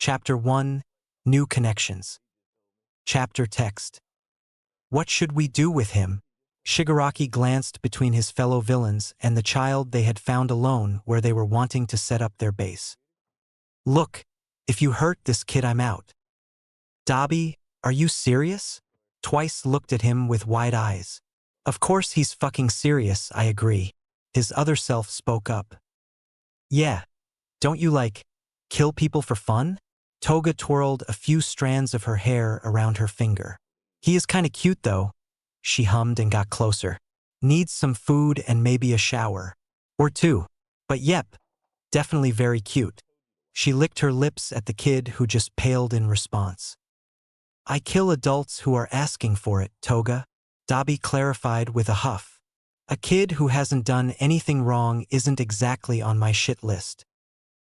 Chapter 1, New Connections. Chapter Text. What should we do with him? Shigaraki glanced between his fellow villains and the child they had found alone where they were wanting to set up their base. Look, if you hurt this kid, I'm out. Dabi, are you serious? Twice looked at him with wide eyes. Of course he's fucking serious, I agree. His other self spoke up. Yeah, don't you kill people for fun? Toga twirled a few strands of her hair around her finger. He is kinda cute though, she hummed and got closer. Needs some food and maybe a shower. Or two. But yep, definitely very cute. She licked her lips at the kid who just paled in response. I kill adults who are asking for it, Toga, Dabi clarified with a huff. A kid who hasn't done anything wrong isn't exactly on my shit list.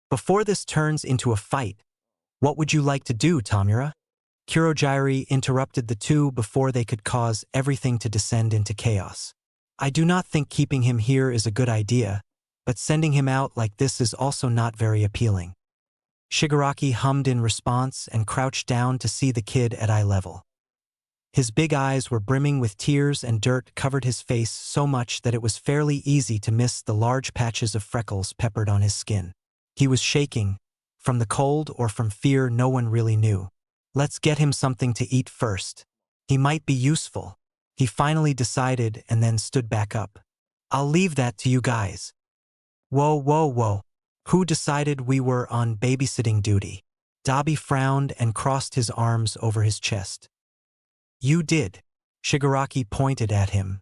Before this turns into a fight, what would you like to do, Tamura? Kurogiri interrupted the two before they could cause everything to descend into chaos. I do not think keeping him here is a good idea, but sending him out like this is also not very appealing. Shigaraki hummed in response and crouched down to see the kid at eye level. His big eyes were brimming with tears and dirt covered his face so much that it was fairly easy to miss the large patches of freckles peppered on his skin. He was shaking, from the cold or from fear no one really knew. Let's get him something to eat first. He might be useful. He finally decided and then stood back up. I'll leave that to you guys. Whoa. Who decided we were on babysitting duty? Dabi frowned and crossed his arms over his chest. You did. Shigaraki pointed at him.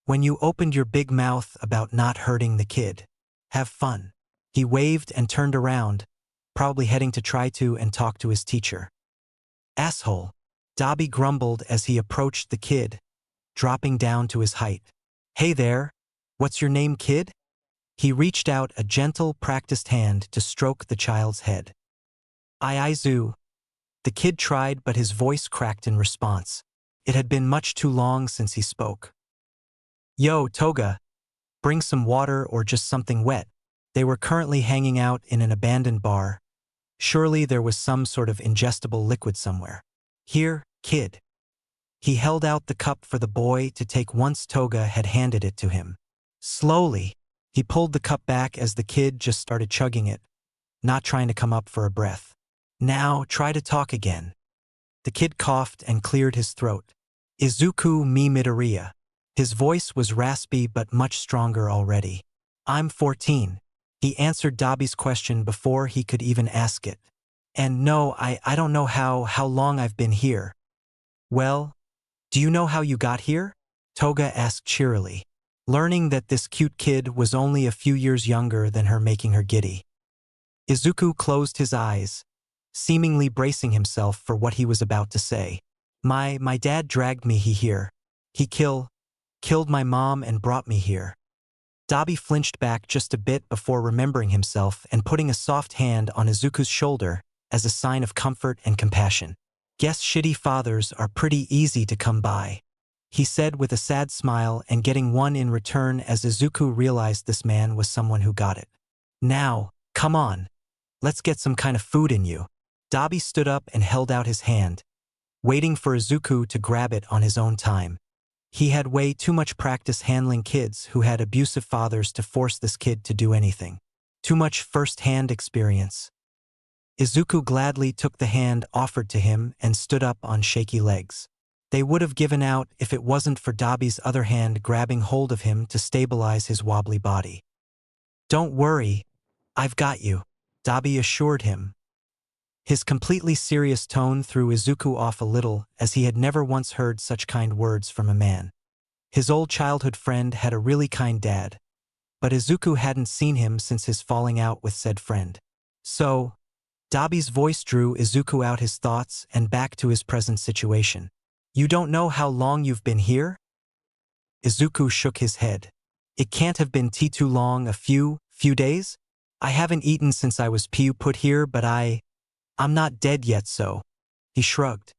When you opened your big mouth about not hurting the kid. Have fun. He waved and turned around, probably heading to try to and talk to his teacher. Asshole. Dabi grumbled as he approached the kid, dropping down to his height. Hey there, what's your name, kid? He reached out a gentle, practiced hand to stroke the child's head. Izuku. The kid tried, but his voice cracked in response. It had been much too long since he spoke. Yo, Toga. Bring some water or just something wet. They were currently hanging out in an abandoned bar. Surely there was some sort of ingestible liquid somewhere. Here, kid. He held out the cup for the boy to take once Toga had handed it to him. Slowly, he pulled the cup back as the kid just started chugging it, not trying to come up for a breath. Now, try to talk again. The kid coughed and cleared his throat. Izuku mi Midoriya. His voice was raspy but much stronger already. I'm 14. He answered Dabi's question before he could even ask it. And no, I don't know how long I've been here. Well, do you know how you got here? Toga asked cheerily, learning that this cute kid was only a few years younger than her, making her giddy. Izuku closed his eyes, seemingly bracing himself for what he was about to say. My dad dragged me here. He killed my mom and brought me here. Dabi flinched back just a bit before remembering himself and putting a soft hand on Izuku's shoulder as a sign of comfort and compassion. Guess shitty fathers are pretty easy to come by, he said with a sad smile and getting one in return as Izuku realized this man was someone who got it. Now, come on. Let's get some kind of food in you. Dabi stood up and held out his hand, waiting for Izuku to grab it on his own time. He had way too much practice handling kids who had abusive fathers to force this kid to do anything. Too much first-hand experience. Izuku gladly took the hand offered to him and stood up on shaky legs. They would have given out if it wasn't for Dabi's other hand grabbing hold of him to stabilize his wobbly body. Don't worry, I've got you, Dabi assured him. His completely serious tone threw Izuku off a little, as he had never once heard such kind words from a man. His old childhood friend had a really kind dad, but Izuku hadn't seen him since his falling out with said friend. So, Dabi's voice drew Izuku out his thoughts and back to his present situation. You don't know how long you've been here? Izuku shook his head. It can't have been too long, a few days? I haven't eaten since I was put here, but I'm not dead yet, so. He shrugged.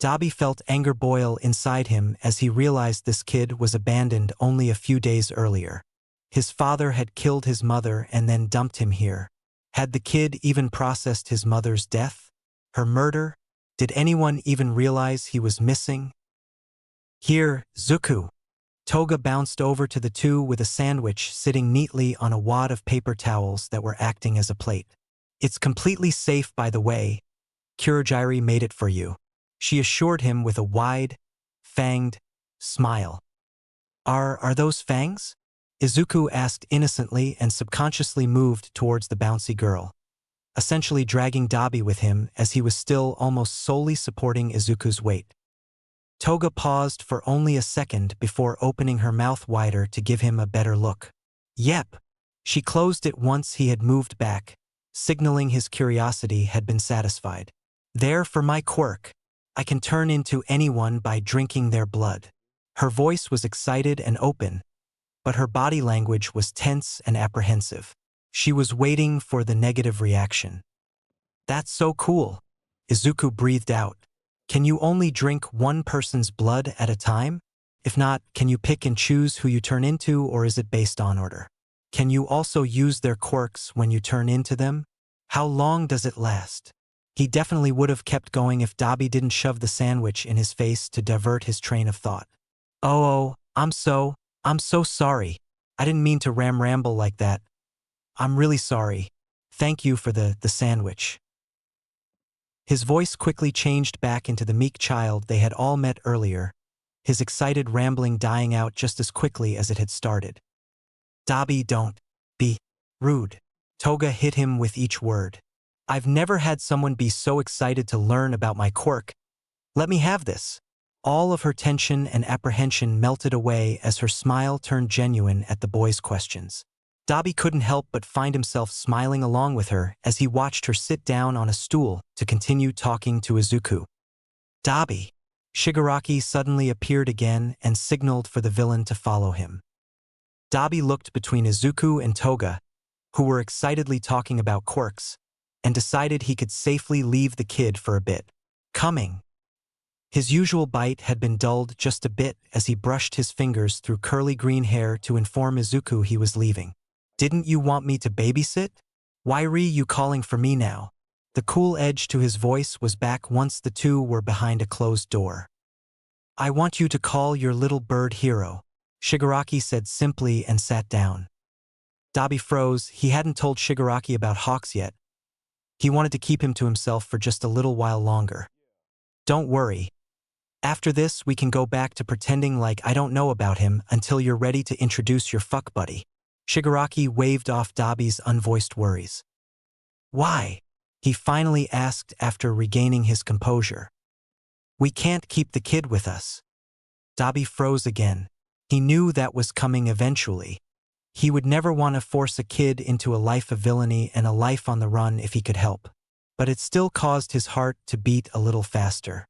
Dabi felt anger boil inside him as he realized this kid was abandoned only a few days earlier. His father had killed his mother and then dumped him here. Had the kid even processed his mother's death? Her murder? Did anyone even realize he was missing? Here, Zuku. Toga bounced over to the two with a sandwich sitting neatly on a wad of paper towels that were acting as a plate. It's completely safe, by the way. Kurogiri made it for you, she assured him with a wide, fanged smile. Are those fangs? Izuku asked innocently and subconsciously moved towards the bouncy girl, essentially dragging Dabi with him as he was still almost solely supporting Izuku's weight. Toga paused for only a second before opening her mouth wider to give him a better look. Yep. She closed it once he had moved back, signaling his curiosity had been satisfied. There for my quirk. I can turn into anyone by drinking their blood. Her voice was excited and open, but her body language was tense and apprehensive. She was waiting for the negative reaction. That's so cool. Izuku breathed out. Can you only drink one person's blood at a time? If not, can you pick and choose who you turn into, or is it based on order? Can you also use their quirks when you turn into them? How long does it last? He definitely would have kept going if Dabi didn't shove the sandwich in his face to divert his train of thought. Oh, I'm so sorry. I didn't mean to ramble like that. I'm really sorry. Thank you for the sandwich. His voice quickly changed back into the meek child they had all met earlier, his excited rambling dying out just as quickly as it had started. Dabi, don't be rude. Toga hit him with each word. I've never had someone be so excited to learn about my quirk. Let me have this. All of her tension and apprehension melted away as her smile turned genuine at the boy's questions. Dabi couldn't help but find himself smiling along with her as he watched her sit down on a stool to continue talking to Izuku. Dabi. Shigaraki suddenly appeared again and signaled for the villain to follow him. Dabi looked between Izuku and Toga, who were excitedly talking about quirks, and decided he could safely leave the kid for a bit. Coming. His usual bite had been dulled just a bit as he brushed his fingers through curly green hair to inform Izuku he was leaving. Didn't you want me to babysit? Why re you calling for me now? The cool edge to his voice was back once the two were behind a closed door. I want you to call your little bird hero, Shigaraki said simply and sat down. Dabi froze. He hadn't told Shigaraki about Hawks yet. He wanted to keep him to himself for just a little while longer. Don't worry. After this, we can go back to pretending like I don't know about him until you're ready to introduce your fuck buddy. Shigaraki waved off Dabi's unvoiced worries. Why? He finally asked after regaining his composure. We can't keep the kid with us. Dabi froze again. He knew that was coming eventually. He would never want to force a kid into a life of villainy and a life on the run if he could help. But it still caused his heart to beat a little faster.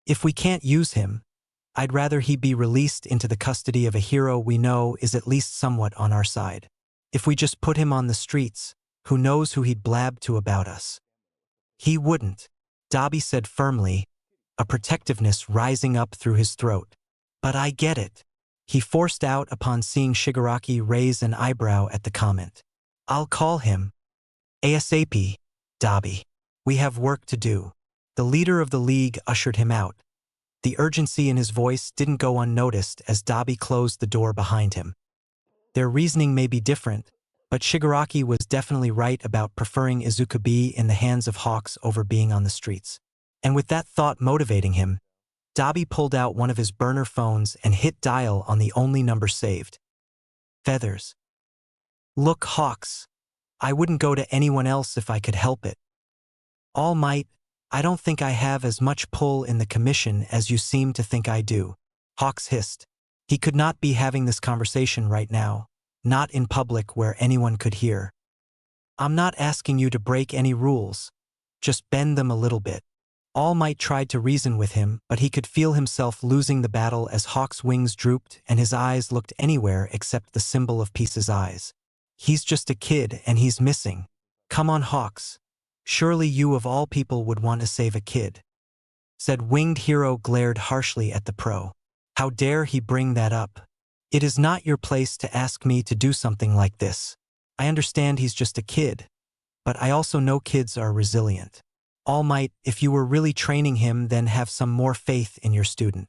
If we can't use him, I'd rather he be released into the custody of a hero we know is at least somewhat on our side. If we just put him on the streets, who knows who he'd blab to about us? He wouldn't, Dabi said firmly, a protectiveness rising up through his throat. But I get it. He forced out upon seeing Shigaraki raise an eyebrow at the comment. I'll call him. ASAP, Dabi. We have work to do. The leader of the league ushered him out. The urgency in his voice didn't go unnoticed as Dabi closed the door behind him. Their reasoning may be different, but Shigaraki was definitely right about preferring Izuku in the hands of Hawks over being on the streets. And with that thought motivating him, Dabi pulled out one of his burner phones and hit dial on the only number saved. Feathers. Look, Hawks. I wouldn't go to anyone else if I could help it. All Might, I don't think I have as much pull in the commission as you seem to think I do. Hawks hissed. He could not be having this conversation right now, not in public where anyone could hear. I'm not asking you to break any rules. Just bend them a little bit. All Might tried to reason with him, but he could feel himself losing the battle as Hawk's wings drooped and his eyes looked anywhere except the symbol of peace's eyes. He's just a kid and he's missing. Come on, Hawks. Surely you of all people would want to save a kid. Said Winged Hero glared harshly at the pro. How dare he bring that up? It is not your place to ask me to do something like this. I understand he's just a kid. But I also know kids are resilient. All Might, if you were really training him, then have some more faith in your student.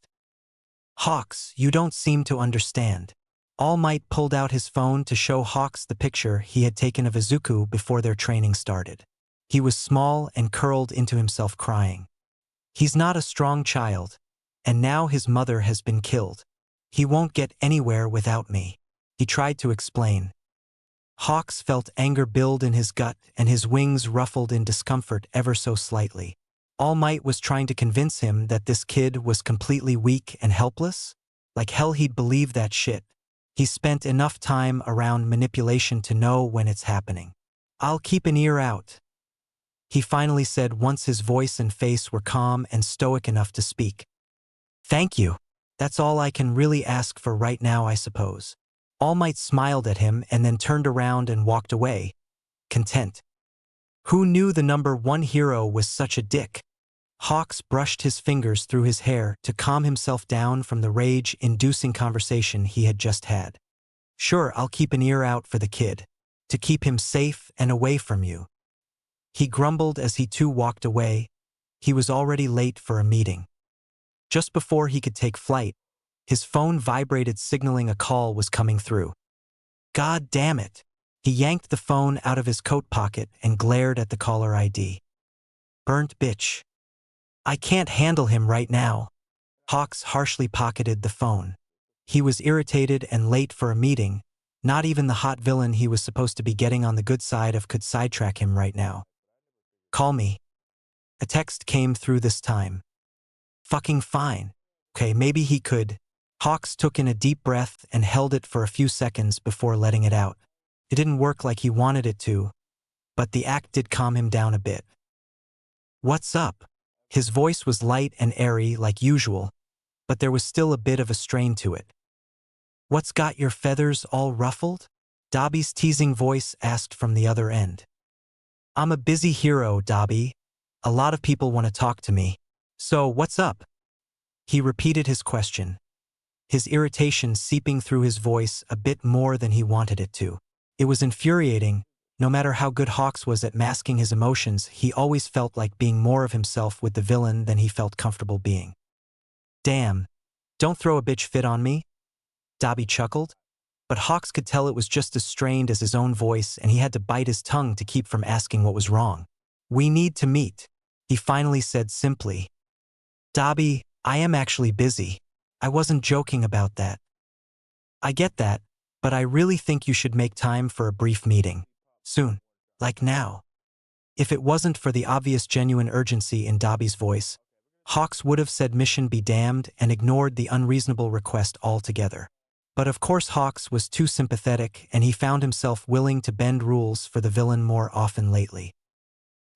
Hawks, you don't seem to understand. All Might pulled out his phone to show Hawks the picture he had taken of Izuku before their training started. He was small and curled into himself crying. He's not a strong child, and now his mother has been killed. He won't get anywhere without me. He tried to explain. Hawks felt anger build in his gut and his wings ruffled in discomfort ever so slightly. All Might was trying to convince him that this kid was completely weak and helpless? Like hell he'd believe that shit. He spent enough time around manipulation to know when it's happening. I'll keep an ear out, he finally said once his voice and face were calm and stoic enough to speak. Thank you. That's all I can really ask for right now, I suppose. All Might smiled at him and then turned around and walked away, content. Who knew the number one hero was such a dick? Hawks brushed his fingers through his hair to calm himself down from the rage-inducing conversation he had just had. Sure, I'll keep an ear out for the kid, to keep him safe and away from you. He grumbled as he too walked away. He was already late for a meeting. Just before he could take flight, his phone vibrated, signaling a call was coming through. God damn it! He yanked the phone out of his coat pocket and glared at the caller ID. Burnt bitch. I can't handle him right now. Hawks harshly pocketed the phone. He was irritated and late for a meeting. Not even the hot villain he was supposed to be getting on the good side of could sidetrack him right now. Call me. A text came through this time. Fucking fine. Okay, maybe he could. Hawks took in a deep breath and held it for a few seconds before letting it out. It didn't work like he wanted it to, but the act did calm him down a bit. What's up? His voice was light and airy like usual, but there was still a bit of a strain to it. What's got your feathers all ruffled? Dabi's teasing voice asked from the other end. I'm a busy hero, Dabi. A lot of people want to talk to me. So, what's up? He repeated his question, his irritation seeping through his voice a bit more than he wanted it to. It was infuriating. No matter how good Hawks was at masking his emotions, he always felt like being more of himself with the villain than he felt comfortable being. Damn, don't throw a bitch fit on me? Dabi chuckled. But Hawks could tell it was just as strained as his own voice, and he had to bite his tongue to keep from asking what was wrong. We need to meet, he finally said simply. Dabi, I am actually busy. I wasn't joking about that. I get that, but I really think you should make time for a brief meeting. Soon. Like now. If it wasn't for the obvious genuine urgency in Dabi's voice, Hawks would have said mission be damned and ignored the unreasonable request altogether. But of course Hawks was too sympathetic, and he found himself willing to bend rules for the villain more often lately.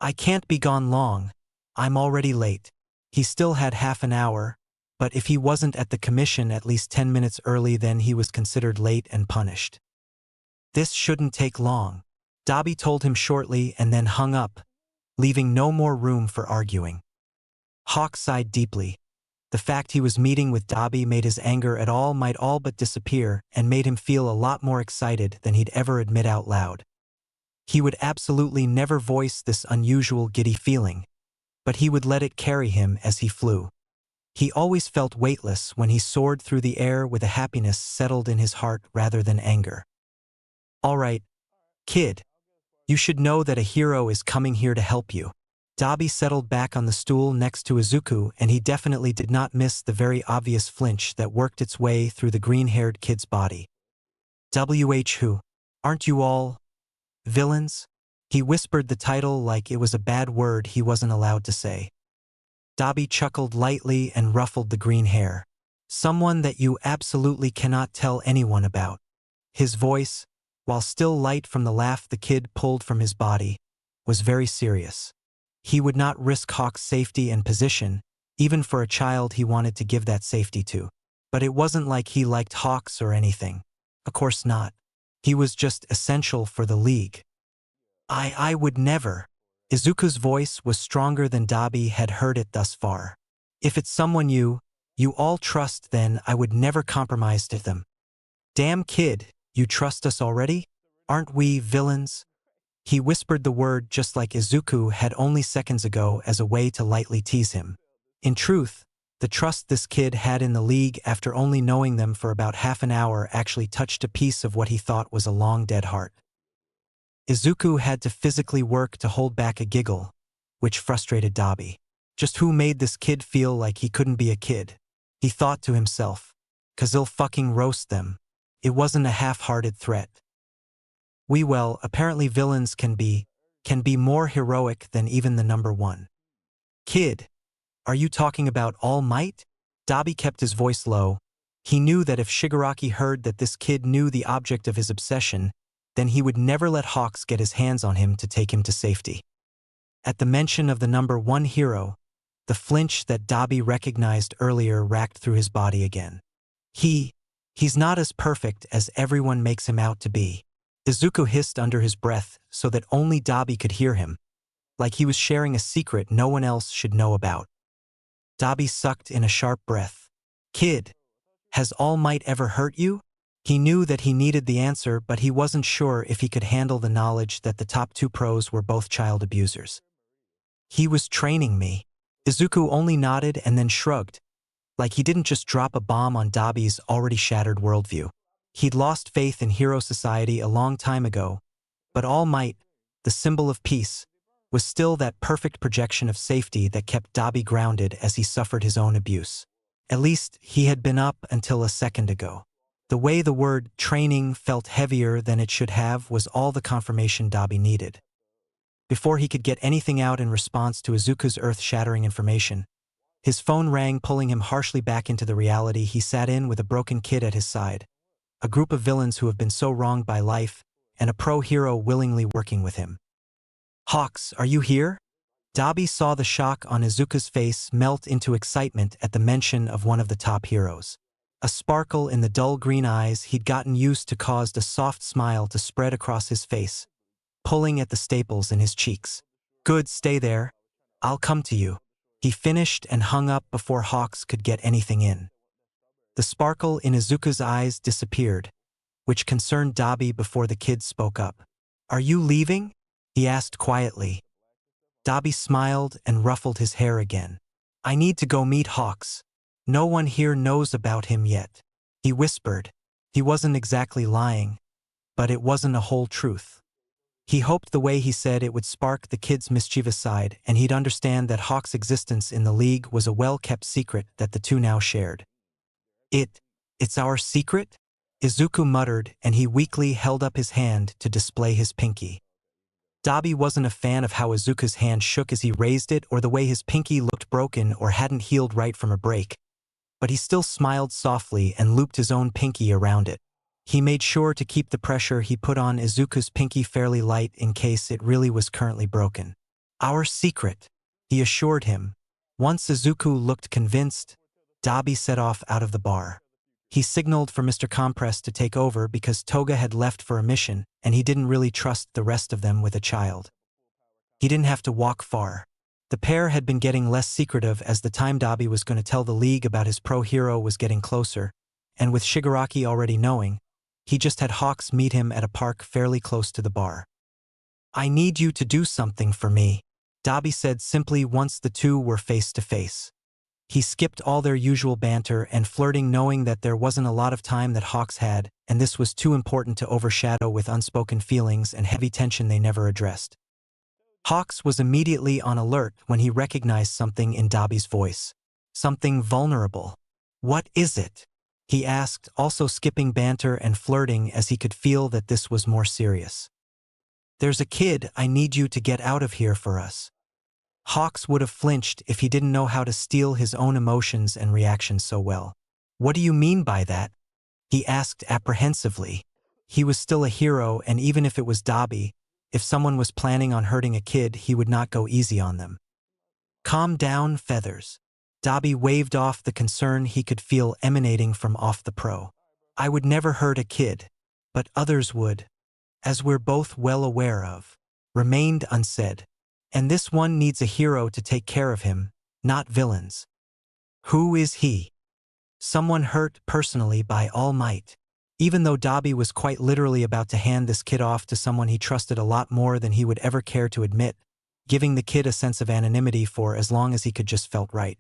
I can't be gone long. I'm already late. He still had half an hour, but if he wasn't at the commission at least 10 minutes early, then he was considered late and punished. This shouldn't take long, Dabi told him shortly and then hung up, leaving no more room for arguing. Hawks sighed deeply. The fact he was meeting with Dabi made his anger at All Might all but disappear and made him feel a lot more excited than he'd ever admit out loud. He would absolutely never voice this unusual giddy feeling, but he would let it carry him as he flew. He always felt weightless when he soared through the air with a happiness settled in his heart rather than anger. All right, kid. You should know that a hero is coming here to help you. Dabi settled back on the stool next to Izuku, and he definitely did not miss the very obvious flinch that worked its way through the green-haired kid's body. Who? Aren't you all villains? He whispered the title like it was a bad word he wasn't allowed to say. Dabi chuckled lightly and ruffled the green hair. Someone that you absolutely cannot tell anyone about. His voice, while still light from the laugh the kid pulled from his body, was very serious. He would not risk Hawk's safety and position, even for a child he wanted to give that safety to. But it wasn't like he liked Hawks or anything. Of course not. He was just essential for the League. I would never. Izuku's voice was stronger than Dabi had heard it thus far. If it's someone you all trust, then I would never compromise to them. Damn kid, you trust us already? Aren't we villains? He whispered the word just like Izuku had only seconds ago as a way to lightly tease him. In truth, the trust this kid had in the League after only knowing them for about half an hour actually touched a piece of what he thought was a long-dead heart. Izuku had to physically work to hold back a giggle, which frustrated Dabi. Just who made this kid feel like he couldn't be a kid? He thought to himself. 'Cause he'll fucking roast them. It wasn't a half-hearted threat. Well, apparently villains can be more heroic than even the number one. Kid, are you talking about All Might? Dabi kept his voice low. He knew that if Shigaraki heard that this kid knew the object of his obsession, then he would never let Hawks get his hands on him to take him to safety. At the mention of the number one hero, the flinch that Dabi recognized earlier racked through his body again. He's not as perfect as everyone makes him out to be. Izuku hissed under his breath so that only Dabi could hear him, like he was sharing a secret no one else should know about. Dabi sucked in a sharp breath. Kid, has All Might ever hurt you? He knew that he needed the answer, but he wasn't sure if he could handle the knowledge that the top two pros were both child abusers. He was training me. Izuku only nodded and then shrugged, like he didn't just drop a bomb on Dabi's already shattered worldview. He'd lost faith in hero society a long time ago, but All Might, the symbol of peace, was still that perfect projection of safety that kept Dabi grounded as he suffered his own abuse. At least, he had been up until a second ago. The way the word training felt heavier than it should have was all the confirmation Dabi needed. Before he could get anything out in response to Izuku's earth-shattering information, his phone rang, pulling him harshly back into the reality he sat in with a broken kid at his side, a group of villains who have been so wronged by life, and a pro-hero willingly working with him. Hawks, are you here? Dabi saw the shock on Izuku's face melt into excitement at the mention of one of the top heroes. A sparkle in the dull green eyes he'd gotten used to caused a soft smile to spread across his face, pulling at the staples in his cheeks. Good, stay there. I'll come to you. He finished and hung up before Hawks could get anything in. The sparkle in Izuku's eyes disappeared, which concerned Dabi before the kid spoke up. Are you leaving? He asked quietly. Dabi smiled and ruffled his hair again. I need to go meet Hawks. No one here knows about him yet. He whispered. He wasn't exactly lying, but it wasn't a whole truth. He hoped the way he said it would spark the kid's mischievous side, and he'd understand that Hawk's existence in the League was a well-kept secret that the two now shared. It's our secret? Izuku muttered, and he weakly held up his hand to display his pinky. Dabi wasn't a fan of how Izuku's hand shook as he raised it or the way his pinky looked broken or hadn't healed right from a break, but he still smiled softly and looped his own pinky around it. He made sure to keep the pressure he put on Izuku's pinky fairly light in case it really was currently broken. Our secret, he assured him. Once Izuku looked convinced, Dabi set off out of the bar. He signaled for Mr. Compress to take over because Toga had left for a mission, and he didn't really trust the rest of them with a child. He didn't have to walk far. The pair had been getting less secretive as the time Dabi was going to tell the League about his pro-hero was getting closer, and with Shigaraki already knowing, he just had Hawks meet him at a park fairly close to the bar. I need you to do something for me, Dabi said simply once the two were face to face. He skipped all their usual banter and flirting, knowing that there wasn't a lot of time that Hawks had, and this was too important to overshadow with unspoken feelings and heavy tension they never addressed. Hawks was immediately on alert when he recognized something in Dabi's voice. Something vulnerable. What is it? He asked, also skipping banter and flirting as he could feel that this was more serious. There's a kid I need you to get out of here for us. Hawks would have flinched if he didn't know how to steal his own emotions and reactions so well. What do you mean by that? He asked apprehensively. He was still a hero, and even if it was Dabi, if someone was planning on hurting a kid, he would not go easy on them. Calm down, Feathers. Dabi waved off the concern he could feel emanating from off the pro. I would never hurt a kid, but others would, as we're both well aware of, remained unsaid. And this one needs a hero to take care of him, not villains. Who is he? Someone hurt personally by All Might. Even though Dabi was quite literally about to hand this kid off to someone he trusted a lot more than he would ever care to admit, giving the kid a sense of anonymity for as long as he could just felt right.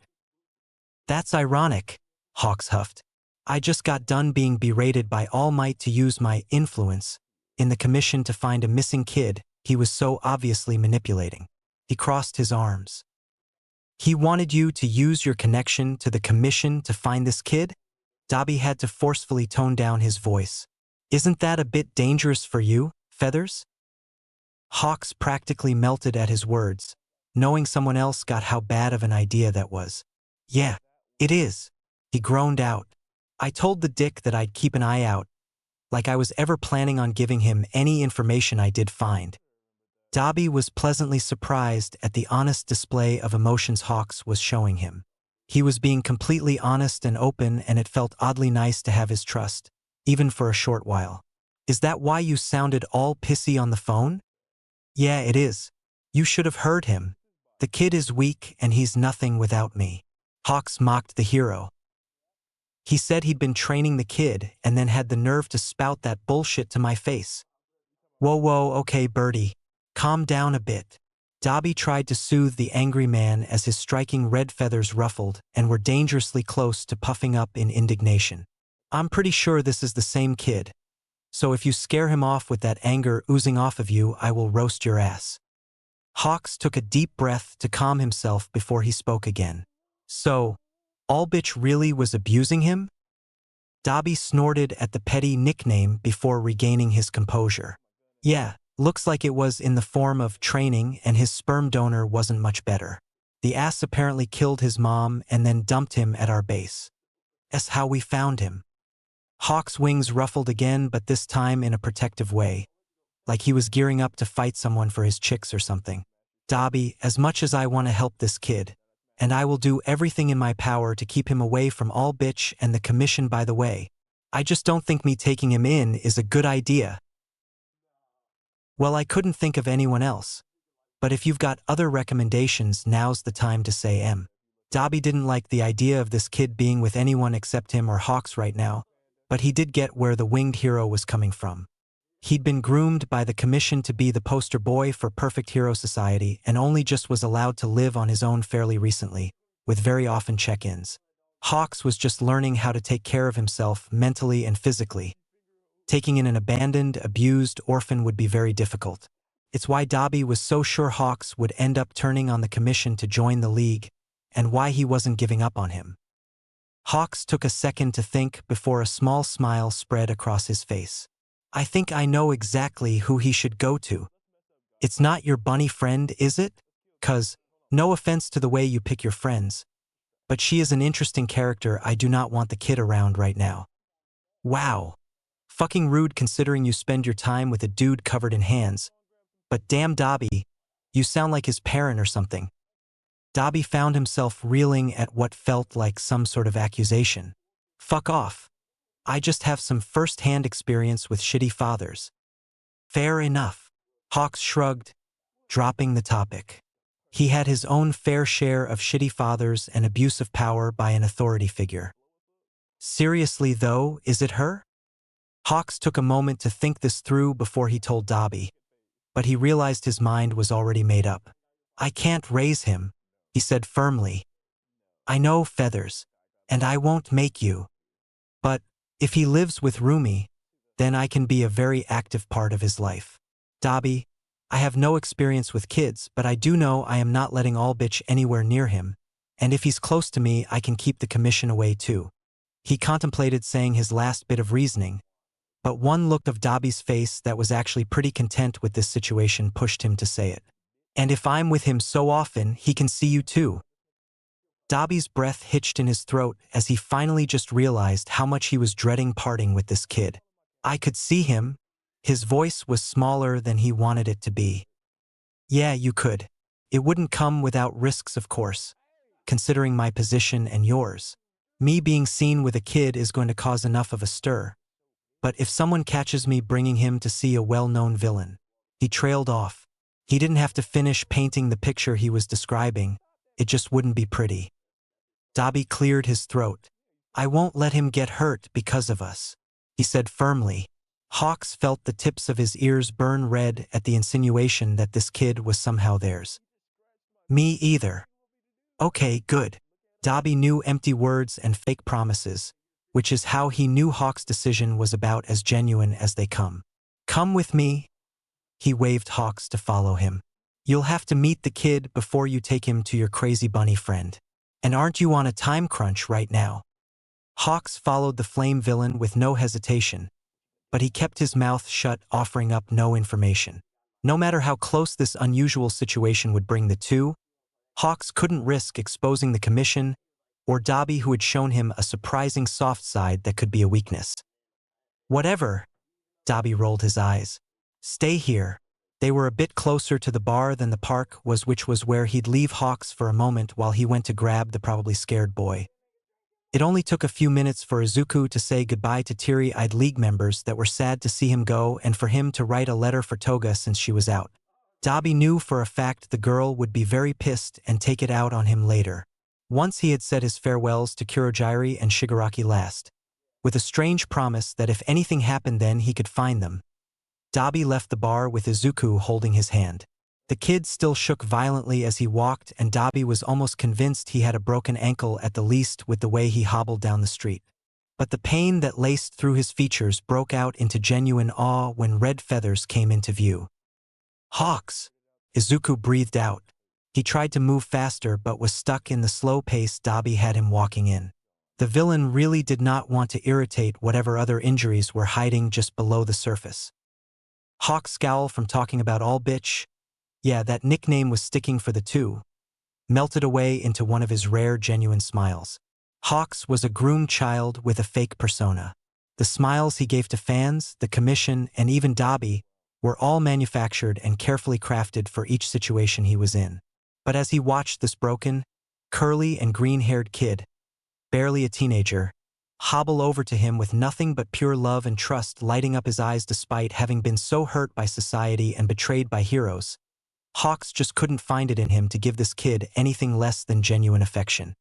That's ironic, Hawks huffed. I just got done being berated by All Might to use my influence in the commission to find a missing kid he was so obviously manipulating. He crossed his arms. He wanted you to use your connection to the commission to find this kid? Dabi had to forcefully tone down his voice. Isn't that a bit dangerous for you, Feathers? Hawks practically melted at his words, knowing someone else got how bad of an idea that was. Yeah, it is, he groaned out. I told the dick that I'd keep an eye out, like I was ever planning on giving him any information I did find. Dabi was pleasantly surprised at the honest display of emotions Hawks was showing him. He was being completely honest and open, and it felt oddly nice to have his trust, even for a short while. Is that why you sounded all pissy on the phone? Yeah, it is. You should have heard him. The kid is weak and he's nothing without me. Hawks mocked the hero. He said he'd been training the kid and then had the nerve to spout that bullshit to my face. Whoa, okay, Birdie. Calm down a bit. Dabi tried to soothe the angry man as his striking red feathers ruffled and were dangerously close to puffing up in indignation. I'm pretty sure this is the same kid. So if you scare him off with that anger oozing off of you, I will roast your ass. Hawks took a deep breath to calm himself before he spoke again. So, Allbitch really was abusing him? Dabi snorted at the petty nickname before regaining his composure. Yeah. Looks like it was in the form of training, and his sperm donor wasn't much better. The ass apparently killed his mom and then dumped him at our base. That's how we found him. Hawk's wings ruffled again, but this time in a protective way, like he was gearing up to fight someone for his chicks or something. Dabi, as much as I want to help this kid, and I will do everything in my power to keep him away from Allbitch and the commission, by the way, I just don't think me taking him in is a good idea. Well, I couldn't think of anyone else. But if you've got other recommendations, now's the time to say M. Dabi didn't like the idea of this kid being with anyone except him or Hawks right now, but he did get where the winged hero was coming from. He'd been groomed by the commission to be the poster boy for perfect hero society and only just was allowed to live on his own fairly recently, with very often check-ins. Hawks was just learning how to take care of himself mentally and physically. Taking in an abandoned, abused orphan would be very difficult. It's why Dabi was so sure Hawks would end up turning on the commission to join the league, and why he wasn't giving up on him. Hawks took a second to think before a small smile spread across his face. I think I know exactly who he should go to. It's not your bunny friend, is it? 'Cause, no offense to the way you pick your friends, but she is an interesting character. I do not want the kid around right now. Wow. Fucking rude considering you spend your time with a dude covered in hands. But damn Dabi, you sound like his parent or something. Dabi found himself reeling at what felt like some sort of accusation. Fuck off. I just have some first-hand experience with shitty fathers. Fair enough. Hawks shrugged, dropping the topic. He had his own fair share of shitty fathers and abuse of power by an authority figure. Seriously though, is it her? Hawks took a moment to think this through before he told Dabi, but he realized his mind was already made up. I can't raise him, he said firmly. I know, Feathers, and I won't make you. But if he lives with Rumi, then I can be a very active part of his life. Dabi, I have no experience with kids, but I do know I am not letting Allbitch anywhere near him, and if he's close to me, I can keep the commission away too. He contemplated saying his last bit of reasoning, but one look of Dabi's face that was actually pretty content with this situation pushed him to say it. And if I'm with him so often, he can see you too. Dabi's breath hitched in his throat as he finally just realized how much he was dreading parting with this kid. I could see him. His voice was smaller than he wanted it to be. Yeah, you could. It wouldn't come without risks, of course, considering my position and yours. Me being seen with a kid is going to cause enough of a stir. But if someone catches me bringing him to see a well-known villain, he trailed off. He didn't have to finish painting the picture he was describing. It just wouldn't be pretty. Dabi cleared his throat. I won't let him get hurt because of us. he said firmly. Hawks felt the tips of his ears burn red at the insinuation that this kid was somehow theirs. Me either. Okay, good. Dabi knew empty words and fake promises, which is how he knew Hawk's decision was about as genuine as they come. Come with me. He waved Hawks to follow him. You'll have to meet the kid before you take him to your crazy bunny friend. And aren't you on a time crunch right now? Hawks followed the flame villain with no hesitation, but he kept his mouth shut, offering up no information. No matter how close this unusual situation would bring the two, Hawks couldn't risk exposing the commission or Dabi, who had shown him a surprising soft side that could be a weakness. Whatever. Dabi rolled his eyes. Stay here. They were a bit closer to the bar than the park was, which was where he'd leave Hawks for a moment while he went to grab the probably scared boy. It only took a few minutes for Izuku to say goodbye to teary-eyed League members that were sad to see him go and for him to write a letter for Toga since she was out. Dabi knew for a fact the girl would be very pissed and take it out on him later, once he had said his farewells to Kurogiri and Shigaraki last, with a strange promise that if anything happened then he could find them. Dabi left the bar with Izuku holding his hand. The kid still shook violently as he walked, and Dabi was almost convinced he had a broken ankle at the least with the way he hobbled down the street. But the pain that laced through his features broke out into genuine awe when red feathers came into view. Hawks! Izuku breathed out. He tried to move faster but was stuck in the slow pace Dabi had him walking in. The villain really did not want to irritate whatever other injuries were hiding just below the surface. Hawk's scowl from talking about all bitch, yeah, that nickname was sticking for the two, melted away into one of his rare genuine smiles. Hawks was a groomed child with a fake persona. The smiles he gave to fans, the commission, and even Dabi were all manufactured and carefully crafted for each situation he was in. But as he watched this broken, curly and green-haired kid, barely a teenager, hobble over to him with nothing but pure love and trust lighting up his eyes despite having been so hurt by society and betrayed by heroes, Hawks just couldn't find it in him to give this kid anything less than genuine affection.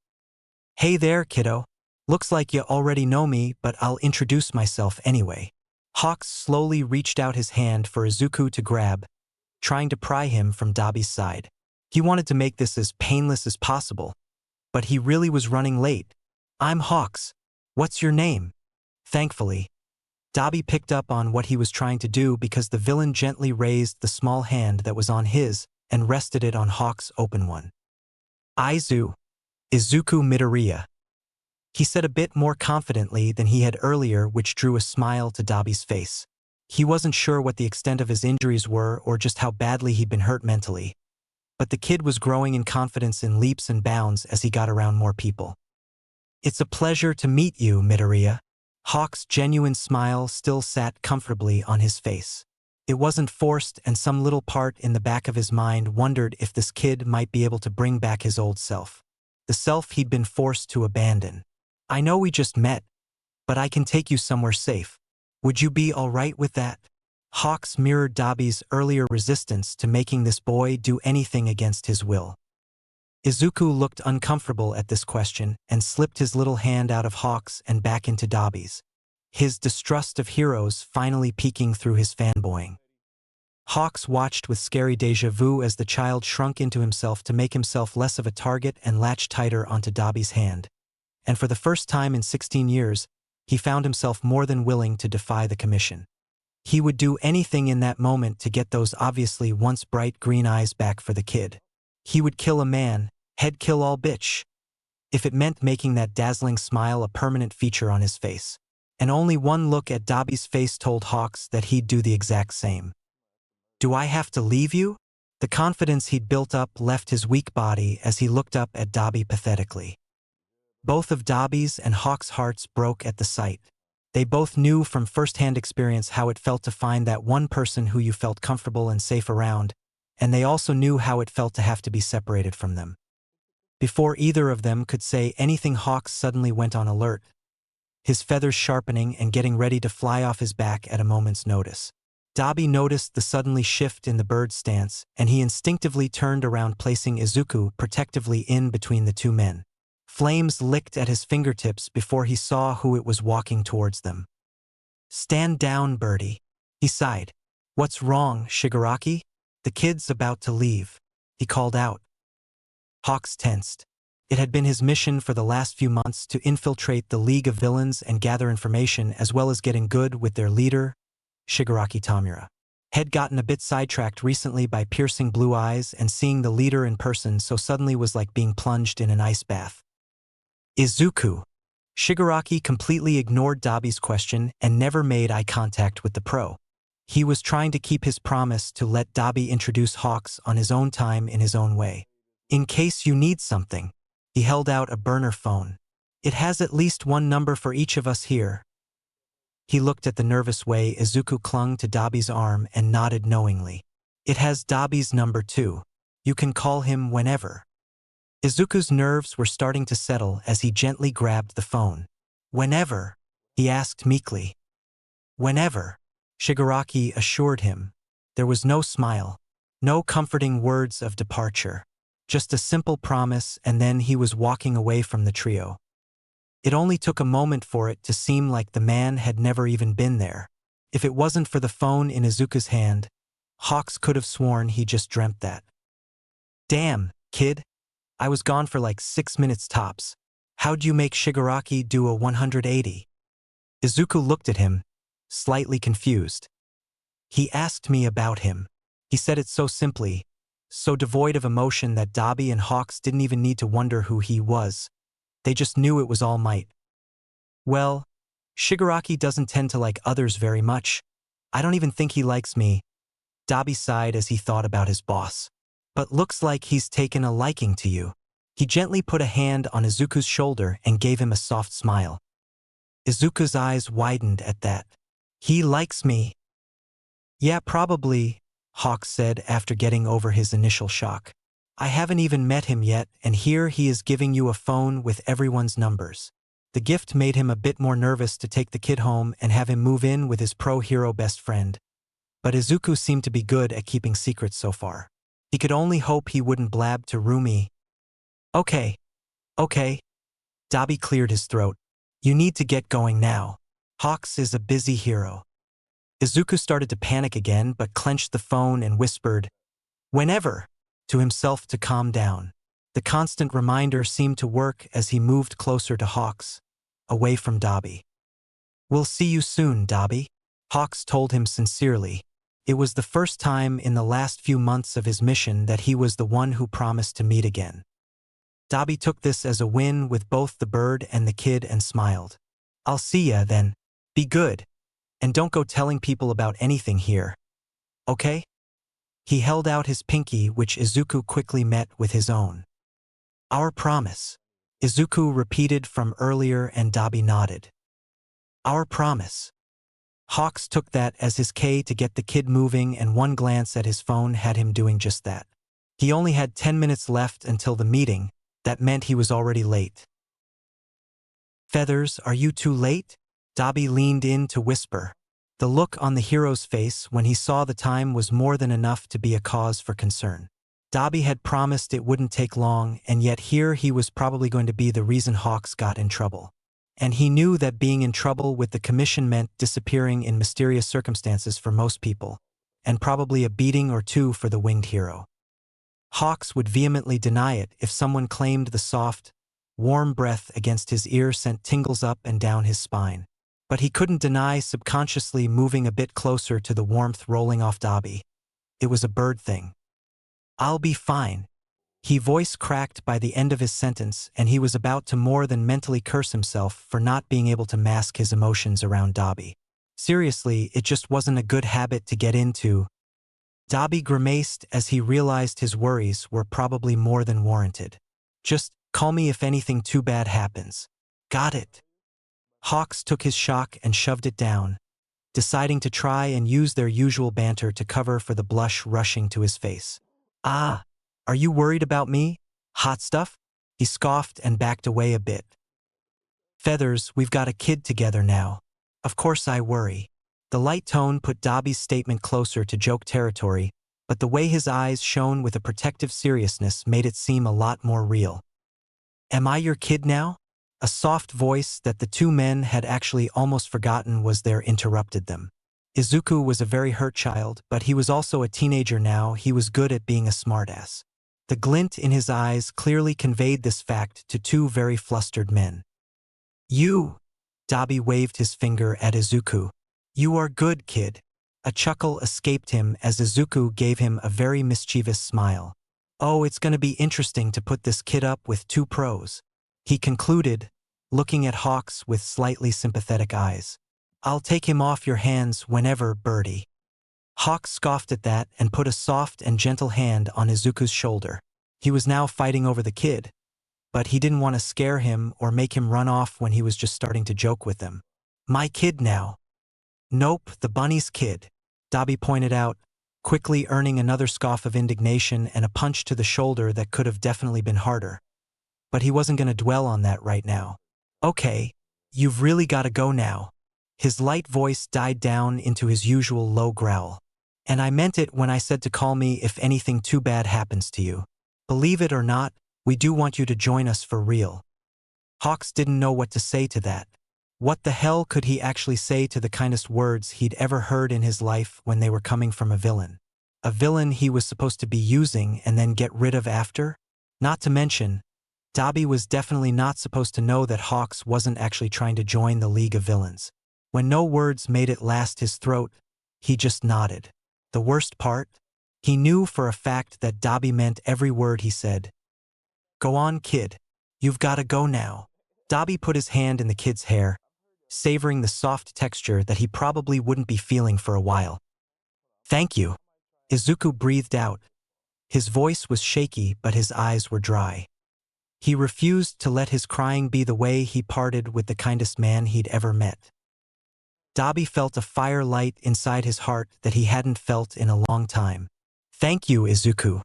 Hey there, kiddo. Looks like you already know me, but I'll introduce myself anyway. Hawks slowly reached out his hand for Izuku to grab, trying to pry him from Dabi's side. He wanted to make this as painless as possible, but he really was running late. I'm Hawks. What's your name? Thankfully, Dabi picked up on what he was trying to do because the villain gently raised the small hand that was on his and rested it on Hawk's open one. Izuku Midoriya. He said a bit more confidently than he had earlier, which drew a smile to Dabi's face. He wasn't sure what the extent of his injuries were or just how badly he'd been hurt mentally, but the kid was growing in confidence in leaps and bounds as he got around more people. It's a pleasure to meet you, Midoriya. Hawk's genuine smile still sat comfortably on his face. It wasn't forced, and some little part in the back of his mind wondered if this kid might be able to bring back his old self, the self he'd been forced to abandon. I know we just met, but I can take you somewhere safe. Would you be all right with that? Hawks mirrored Dabi's earlier resistance to making this boy do anything against his will. Izuku looked uncomfortable at this question and slipped his little hand out of Hawks and back into Dabi's, his distrust of heroes finally peeking through his fanboying. Hawks watched with scary déjà vu as the child shrunk into himself to make himself less of a target and latched tighter onto Dabi's hand. And for the first time in 16 years, he found himself more than willing to defy the commission. He would do anything in that moment to get those obviously once bright green eyes back for the kid. He would kill a man, he'd kill all bitch, if it meant making that dazzling smile a permanent feature on his face. And only one look at Dabi's face told Hawks that he'd do the exact same. Do I have to leave you? The confidence he'd built up left his weak body as he looked up at Dabi pathetically. Both of Dabi's and Hawks' hearts broke at the sight. They both knew from first-hand experience how it felt to find that one person who you felt comfortable and safe around, and they also knew how it felt to have to be separated from them. Before either of them could say anything, Hawks suddenly went on alert, his feathers sharpening and getting ready to fly off his back at a moment's notice. Dabi noticed the suddenly shift in the bird's stance, and he instinctively turned around, placing Izuku protectively in between the two men. Flames licked at his fingertips before he saw who it was walking towards them. Stand down, Birdie. He sighed. What's wrong, Shigaraki? The kid's about to leave. He called out. Hawks tensed. It had been his mission for the last few months to infiltrate the League of Villains and gather information as well as getting good with their leader, Shigaraki Tamura. Had gotten a bit sidetracked recently by piercing blue eyes, and seeing the leader in person so suddenly was like being plunged in an ice bath. Izuku. Shigaraki completely ignored Dabi's question and never made eye contact with the pro. He was trying to keep his promise to let Dabi introduce Hawks on his own time in his own way. In case you need something. He held out a burner phone. It has at least one number for each of us here. He looked at the nervous way Izuku clung to Dabi's arm and nodded knowingly. It has Dabi's number too. You can call him whenever. Izuku's nerves were starting to settle as he gently grabbed the phone. Whenever? He asked meekly. Whenever, Shigaraki assured him. There was no smile, no comforting words of departure. Just a simple promise, and then he was walking away from the trio. It only took a moment for it to seem like the man had never even been there. If it wasn't for the phone in Izuku's hand, Hawks could have sworn he just dreamt that. Damn, kid. I was gone for like 6 minutes tops. How'd you make Shigaraki do a 180? Izuku looked at him, slightly confused. He asked me about him. He said it so simply, so devoid of emotion that Dabi and Hawks didn't even need to wonder who he was. They just knew it was all might. Well, Shigaraki doesn't tend to like others very much. I don't even think he likes me. Dabi sighed as he thought about his boss. But looks like he's taken a liking to you. He gently put a hand on Izuku's shoulder and gave him a soft smile. Izuku's eyes widened at that. He likes me. Yeah, probably, Hawks said after getting over his initial shock. I haven't even met him yet, and here he is giving you a phone with everyone's numbers. The gift made him a bit more nervous to take the kid home and have him move in with his pro-hero best friend. But Izuku seemed to be good at keeping secrets so far. He could only hope he wouldn't blab to Rumi. Okay. Dabi cleared his throat. You need to get going now. Hawks is a busy hero. Izuku started to panic again but clenched the phone and whispered, whenever, to himself to calm down. The constant reminder seemed to work as he moved closer to Hawks, away from Dabi. We'll see you soon, Dabi, Hawks told him sincerely. It was the first time in the last few months of his mission that he was the one who promised to meet again. Dabi took this as a win with both the bird and the kid and smiled. I'll see ya then. Be good. And don't go telling people about anything here. Okay? He held out his pinky, which Izuku quickly met with his own. Our promise. Izuku repeated from earlier and Dabi nodded. Our promise. Hawks took that as his K to get the kid moving, and one glance at his phone had him doing just that. He only had 10 minutes left until the meeting. That meant he was already late. Feathers, are you too late? Dabi leaned in to whisper. The look on the hero's face when he saw the time was more than enough to be a cause for concern. Dabi had promised it wouldn't take long, and yet here he was probably going to be the reason Hawks got in trouble. And he knew that being in trouble with the commission meant disappearing in mysterious circumstances for most people, and probably a beating or two for the winged hero. Hawks would vehemently deny it if someone claimed the soft, warm breath against his ear sent tingles up and down his spine. But he couldn't deny subconsciously moving a bit closer to the warmth rolling off Dabi. It was a bird thing. I'll be fine. He voice cracked by the end of his sentence, and he was about to more than mentally curse himself for not being able to mask his emotions around Dabi. Seriously, it just wasn't a good habit to get into. Dabi grimaced as he realized his worries were probably more than warranted. Just call me if anything too bad happens. Got it. Hawks took his shock and shoved it down, deciding to try and use their usual banter to cover for the blush rushing to his face. Ah, are you worried about me? Hot stuff? He scoffed and backed away a bit. Feathers, we've got a kid together now. Of course I worry. The light tone put Dabi's statement closer to joke territory, but the way his eyes shone with a protective seriousness made it seem a lot more real. Am I your kid now? A soft voice that the two men had actually almost forgotten was there interrupted them. Izuku was a very hurt child, but he was also a teenager now. He was good at being a smartass. The glint in his eyes clearly conveyed this fact to two very flustered men. You! Dabi waved his finger at Izuku. You are good, kid. A chuckle escaped him as Izuku gave him a very mischievous smile. Oh, it's gonna be interesting to put this kid up with two pros, he concluded, looking at Hawks with slightly sympathetic eyes. I'll take him off your hands whenever, Birdie. Hawks scoffed at that and put a soft and gentle hand on Izuku's shoulder. He was now fighting over the kid, but he didn't want to scare him or make him run off when he was just starting to joke with them. My kid now. Nope, the bunny's kid, Dabi pointed out, quickly earning another scoff of indignation and a punch to the shoulder that could have definitely been harder. But he wasn't going to dwell on that right now. Okay, you've really got to go now. His light voice died down into his usual low growl. And I meant it when I said to call me if anything too bad happens to you. Believe it or not, we do want you to join us for real. Hawks didn't know what to say to that. What the hell could he actually say to the kindest words he'd ever heard in his life when they were coming from a villain? A villain he was supposed to be using and then get rid of after? Not to mention, Dabi was definitely not supposed to know that Hawks wasn't actually trying to join the League of Villains. When no words made it last his throat, he just nodded. The worst part? He knew for a fact that Dabi meant every word he said. Go on, kid. You've got to go now. Dabi put his hand in the kid's hair, savoring the soft texture that he probably wouldn't be feeling for a while. Thank you. Izuku breathed out. His voice was shaky, but his eyes were dry. He refused to let his crying be the way he parted with the kindest man he'd ever met. Dabi felt a fire light inside his heart that he hadn't felt in a long time. Thank you, Izuku.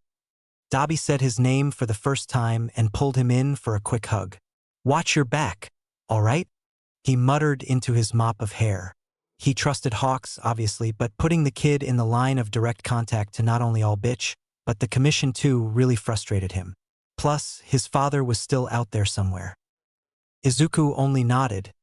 Dabi said his name for the first time and pulled him in for a quick hug. Watch your back, all right? He muttered into his mop of hair. He trusted Hawks, obviously, but putting the kid in the line of direct contact to not only all bitch, but the commission too really frustrated him. Plus, his father was still out there somewhere. Izuku only nodded.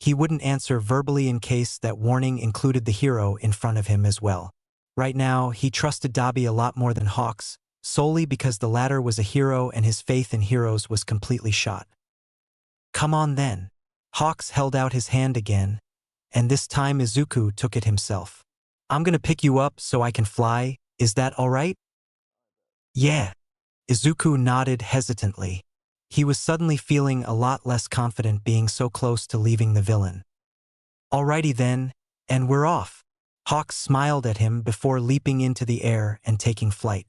He wouldn't answer verbally in case that warning included the hero in front of him as well. Right now, he trusted Dabi a lot more than Hawks, solely because the latter was a hero and his faith in heroes was completely shot. Come on then. Hawks held out his hand again, and this time Izuku took it himself. I'm gonna pick you up so I can fly, is that all right? Yeah. Izuku nodded hesitantly. He was suddenly feeling a lot less confident being so close to leaving the villain. Alrighty then, and we're off. Hawks smiled at him before leaping into the air and taking flight.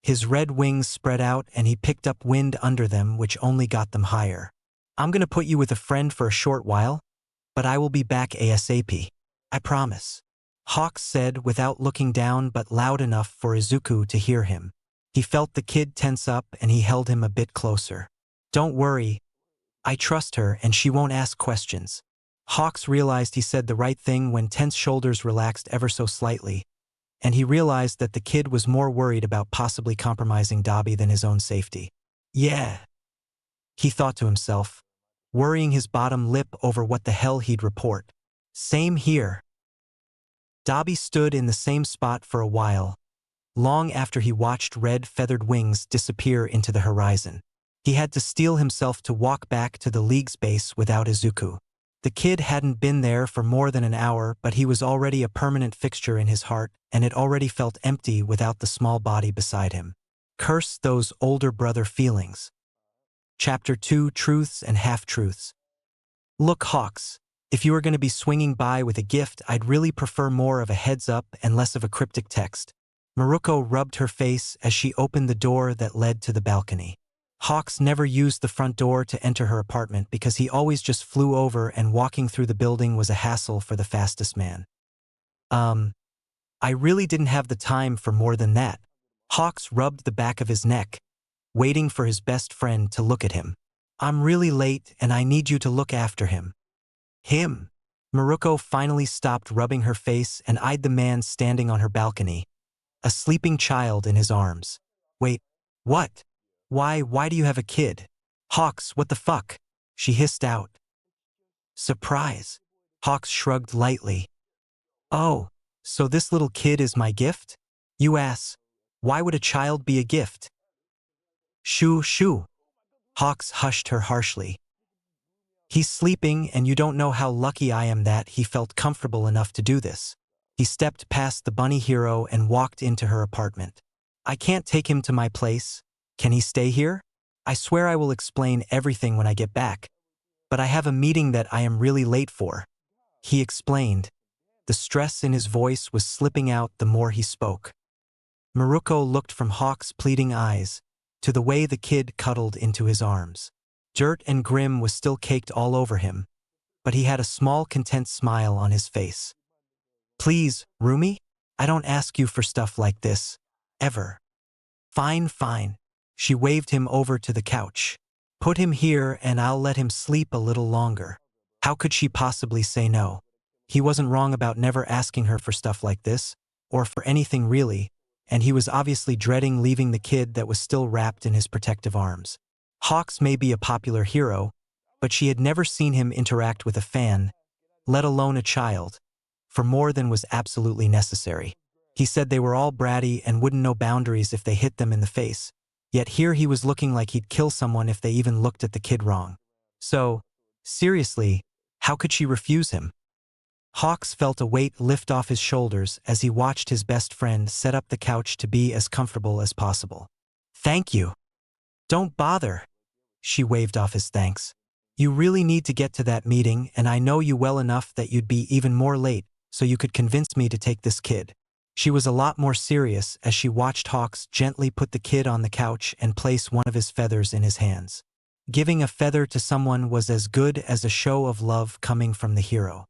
His red wings spread out and he picked up wind under them, which only got them higher. I'm gonna put you with a friend for a short while, but I will be back ASAP. I promise. Hawks said without looking down but loud enough for Izuku to hear him. He felt the kid tense up and he held him a bit closer. Don't worry. I trust her and she won't ask questions. Hawks realized he said the right thing when tense shoulders relaxed ever so slightly, and he realized that the kid was more worried about possibly compromising Dabi than his own safety. Yeah, he thought to himself, worrying his bottom lip over what the hell he'd report. Same here. Dabi stood in the same spot for a while, long after he watched red feathered wings disappear into the horizon. He had to steel himself to walk back to the League's base without Izuku. The kid hadn't been there for more than an hour, but he was already a permanent fixture in his heart, and it already felt empty without the small body beside him. Curse those older brother feelings. Chapter 2: Truths and Half-Truths. Look, Hawks, if you were going to be swinging by with a gift, I'd really prefer more of a heads up and less of a cryptic text. Maruko rubbed her face as she opened the door that led to the balcony. Hawks never used the front door to enter her apartment because he always just flew over and walking through the building was a hassle for the fastest man. I really didn't have the time for more than that. Hawks rubbed the back of his neck, waiting for his best friend to look at him. I'm really late and I need you to look after him. Him? Maruko finally stopped rubbing her face and eyed the man standing on her balcony, a sleeping child in his arms. Wait, what? Why do you have a kid? Hawks, what the fuck? she hissed out. Surprise. Hawks shrugged lightly. Oh, so this little kid is my gift? You ass. Why would a child be a gift? Shoo, shoo. Hawks hushed her harshly. He's sleeping and you don't know how lucky I am that he felt comfortable enough to do this. He stepped past the bunny hero and walked into her apartment. I can't take him to my place. Can he stay here? I swear I will explain everything when I get back. But I have a meeting that I am really late for. He explained. The stress in his voice was slipping out the more he spoke. Maruko looked from Hawk's pleading eyes to the way the kid cuddled into his arms. Dirt and grim was still caked all over him, but he had a small content smile on his face. Please, Rumi? I don't ask you for stuff like this. Ever. Fine, fine. She waved him over to the couch. Put him here and I'll let him sleep a little longer. How could she possibly say no? He wasn't wrong about never asking her for stuff like this, or for anything really, and he was obviously dreading leaving the kid that was still wrapped in his protective arms. Hawks may be a popular hero, but she had never seen him interact with a fan, let alone a child, for more than was absolutely necessary. He said they were all bratty and wouldn't know boundaries if they hit them in the face, yet here he was looking like he'd kill someone if they even looked at the kid wrong. So, seriously, how could she refuse him? Hawks felt a weight lift off his shoulders as he watched his best friend set up the couch to be as comfortable as possible. Thank you. Don't bother. She waved off his thanks. You really need to get to that meeting and I know you well enough that you'd be even more late so you could convince me to take this kid. She was a lot more serious as she watched Hawks gently put the kid on the couch and place one of his feathers in his hands. Giving a feather to someone was as good as a show of love coming from the hero.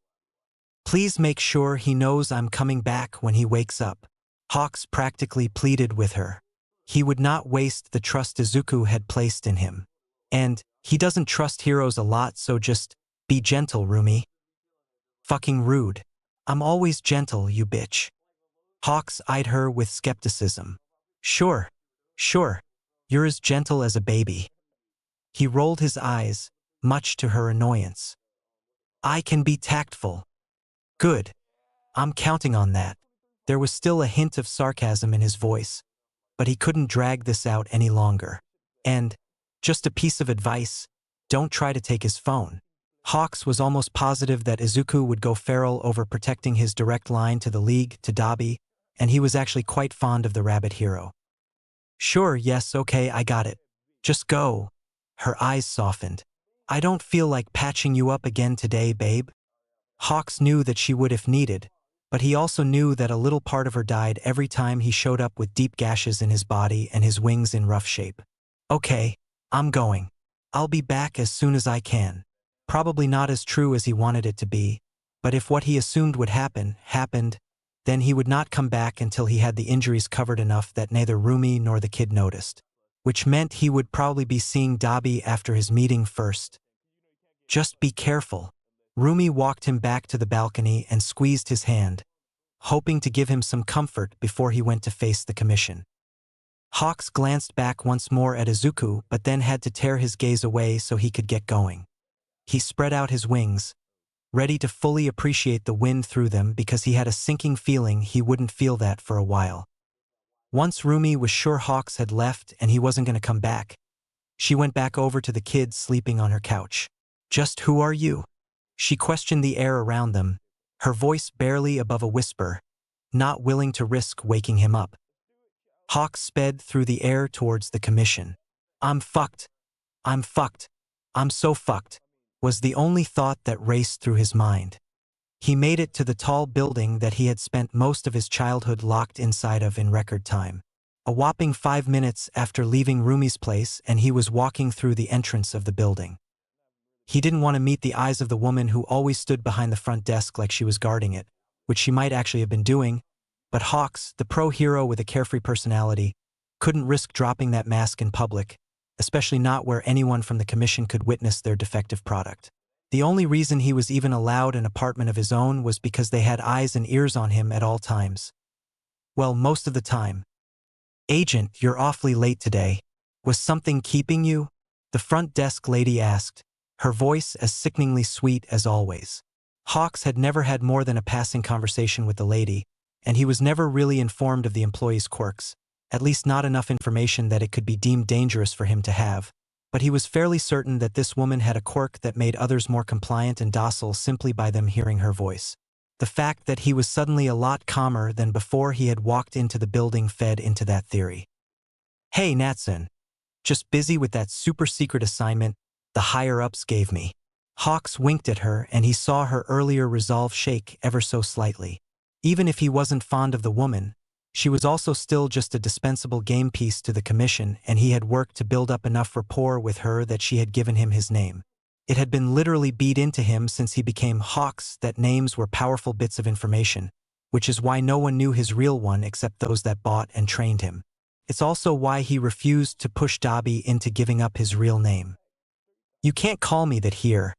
Please make sure he knows I'm coming back when he wakes up. Hawks practically pleaded with her. He would not waste the trust Izuku had placed in him. And he doesn't trust heroes a lot, so just be gentle, Rumi. Fucking rude. I'm always gentle, you bitch. Hawks eyed her with skepticism. Sure. You're as gentle as a baby. He rolled his eyes, much to her annoyance. I can be tactful. Good. I'm counting on that. There was still a hint of sarcasm in his voice, but he couldn't drag this out any longer. And, just a piece of advice, don't try to take his phone. Hawks was almost positive that Izuku would go feral over protecting his direct line to the League, to Dabi, and he was actually quite fond of the rabbit hero. Sure, yes, okay, I got it. Just go. Her eyes softened. I don't feel like patching you up again today, babe. Hawks knew that she would if needed, but he also knew that a little part of her died every time he showed up with deep gashes in his body and his wings in rough shape. Okay, I'm going. I'll be back as soon as I can. Probably not as true as he wanted it to be, but if what he assumed would happen, happened, then he would not come back until he had the injuries covered enough that neither Rumi nor the kid noticed. Which meant he would probably be seeing Dabi after his meeting first. Just be careful. Rumi walked him back to the balcony and squeezed his hand, hoping to give him some comfort before he went to face the commission. Hawks glanced back once more at Izuku but then had to tear his gaze away so he could get going. He spread out his wings, ready to fully appreciate the wind through them because he had a sinking feeling he wouldn't feel that for a while. Once Rumi was sure Hawks had left and he wasn't going to come back, she went back over to the kid sleeping on her couch. Just who are you? She questioned the air around them, her voice barely above a whisper, not willing to risk waking him up. Hawks sped through the air towards the commission. I'm fucked. I'm so fucked, was the only thought that raced through his mind. He made it to the tall building that he had spent most of his childhood locked inside of in record time. A whopping 5 minutes after leaving Rumi's place and he was walking through the entrance of the building. He didn't want to meet the eyes of the woman who always stood behind the front desk like she was guarding it, which she might actually have been doing, but Hawks, the pro-hero with a carefree personality, couldn't risk dropping that mask in public, especially not where anyone from the commission could witness their defective product. The only reason he was even allowed an apartment of his own was because they had eyes and ears on him at all times. Well, most of the time. Agent, you're awfully late today. Was something keeping you? The front desk lady asked, her voice as sickeningly sweet as always. Hawks had never had more than a passing conversation with the lady, and he was never really informed of the employee's quirks, at least not enough information that it could be deemed dangerous for him to have. But he was fairly certain that this woman had a quirk that made others more compliant and docile simply by them hearing her voice. The fact that he was suddenly a lot calmer than before he had walked into the building fed into that theory. "Hey, Natsun. Just busy with that super-secret assignment the higher-ups gave me." Hawks winked at her, and he saw her earlier resolve shake ever so slightly. Even if he wasn't fond of the woman, she was also still just a dispensable game piece to the commission, and he had worked to build up enough rapport with her that she had given him his name. It had been literally beat into him since he became Hawks that names were powerful bits of information, which is why no one knew his real one except those that bought and trained him. It's also why he refused to push Dabi into giving up his real name. "You can't call me that here."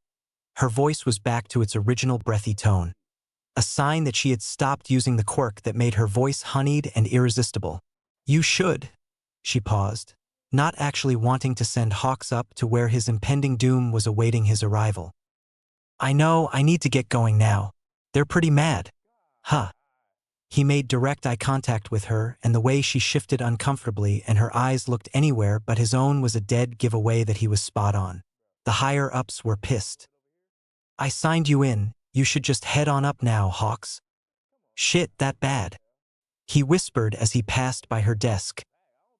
Her voice was back to its original breathy tone, a sign that she had stopped using the quirk that made her voice honeyed and irresistible. "You should." She paused, not actually wanting to send Hawks up to where his impending doom was awaiting his arrival. "I know, I need to get going now. They're pretty mad." "Huh." He made direct eye contact with her, and the way she shifted uncomfortably and her eyes looked anywhere but his own was a dead giveaway that he was spot on. The higher-ups were pissed. "I signed you in, you should just head on up now, Hawks." "Shit, that bad?" he whispered as he passed by her desk,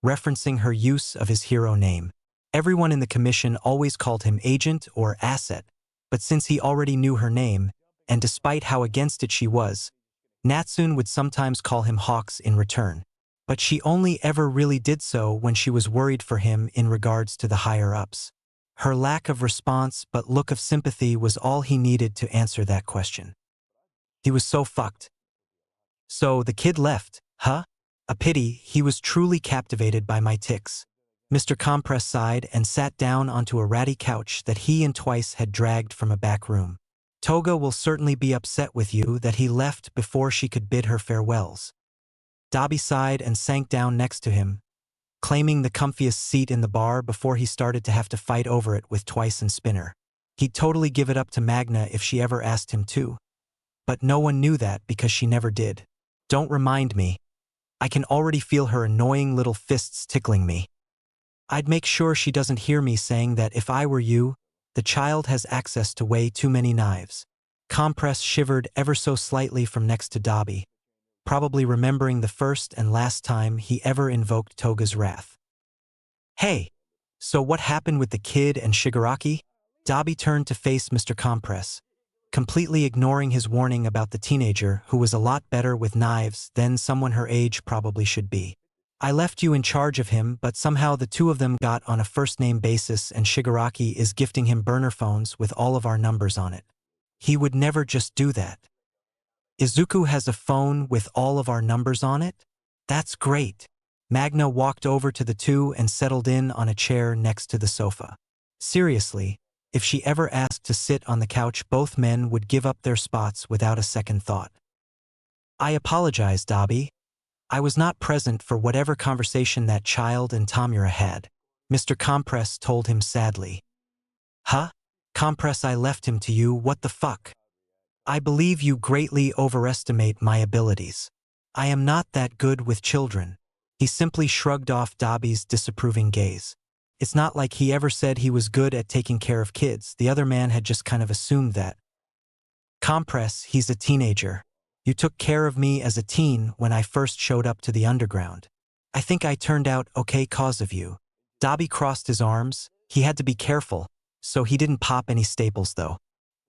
referencing her use of his hero name. Everyone in the commission always called him Agent or Asset, but since he already knew her name, and despite how against it she was, Natsun would sometimes call him Hawks in return. But she only ever really did so when she was worried for him in regards to the higher-ups. Her lack of response but look of sympathy was all he needed to answer that question. He was so fucked. "So the kid left, huh? A pity, he was truly captivated by my tics." Mr. Compress sighed and sat down onto a ratty couch that he and Twice had dragged from a back room. "Toga will certainly be upset with you that he left before she could bid her farewells." Dabi sighed and sank down next to him, claiming the comfiest seat in the bar before he started to have to fight over it with Twice and Spinner. He'd totally give it up to Magna if she ever asked him to. But no one knew that because she never did. "Don't remind me. I can already feel her annoying little fists tickling me. I'd make sure she doesn't hear me saying that if I were you, the child has access to way too many knives." Compress shivered ever so slightly from next to Dabi, probably remembering the first and last time he ever invoked Toga's wrath. "Hey, so what happened with the kid and Shigaraki?" Dabi turned to face Mr. Compress, completely ignoring his warning about the teenager who was a lot better with knives than someone her age probably should be. "I left you in charge of him, but somehow the two of them got on a first-name basis and Shigaraki is gifting him burner phones with all of our numbers on it. He would never just do that." "Izuku has a phone with all of our numbers on it? That's great." Magna walked over to the two and settled in on a chair next to the sofa. Seriously, if she ever asked to sit on the couch, both men would give up their spots without a second thought. "I apologize, Dabi. I was not present for whatever conversation that child and Tamura had," Mr. Compress told him sadly. "Huh? Compress, I left him to you, what the fuck? I believe you greatly overestimate my abilities. I am not that good with children." He simply shrugged off Dabi's disapproving gaze. It's not like he ever said he was good at taking care of kids. The other man had just kind of assumed that. "Compress, he's a teenager. You took care of me as a teen when I first showed up to the underground. I think I turned out okay cause of you." Dabi crossed his arms. He had to be careful, so he didn't pop any staples though.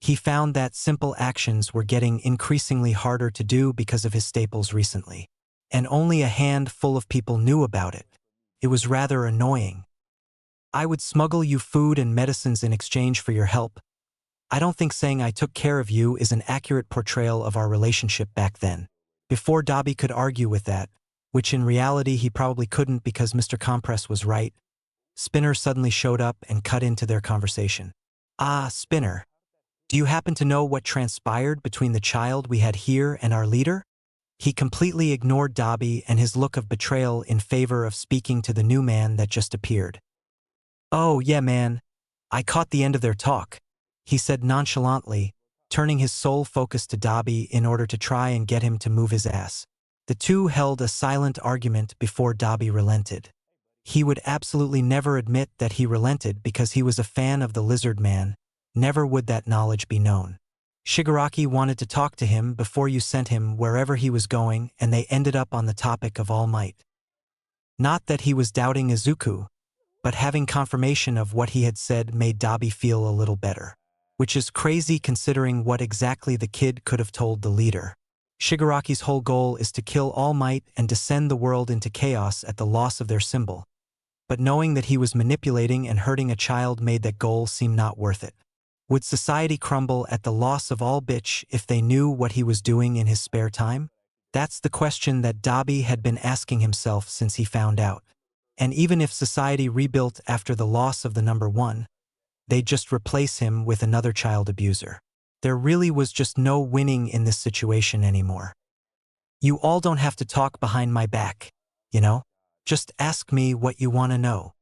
He found that simple actions were getting increasingly harder to do because of his staples recently. And only a handful of people knew about it. It was rather annoying. "I would smuggle you food and medicines in exchange for your help. I don't think saying I took care of you is an accurate portrayal of our relationship back then." Before Dabi could argue with that, which in reality he probably couldn't because Mr. Compress was right, Spinner suddenly showed up and cut into their conversation. "Ah, Spinner. Do you happen to know what transpired between the child we had here and our leader?" He completely ignored Dabi and his look of betrayal in favor of speaking to the new man that just appeared. "Oh, yeah, man. I caught the end of their talk. he said nonchalantly, turning his sole focus to Dabi in order to try and get him to move his ass. The two held a silent argument before Dabi relented. He would absolutely never admit that he relented because he was a fan of the lizard man. Never would that knowledge be known. Shigaraki wanted to talk to him before you sent him wherever he was going, and they ended up on the topic of All Might. Not that he was doubting Izuku, but having confirmation of what he had said made Dabi feel a little better. Which is crazy considering what exactly the kid could have told the leader. Shigaraki's whole goal is to kill All Might and descend the world into chaos at the loss of their symbol. But knowing that he was manipulating and hurting a child made that goal seem not worth it. Would society crumble at the loss of all bitch if they knew what he was doing in his spare time? That's the question that Dabi had been asking himself since he found out. And even if society rebuilt after the loss of the number one, they'd just replace him with another child abuser. There really was just no winning in this situation anymore. You all don't have to talk behind my back, you know? Just ask me what you want to know.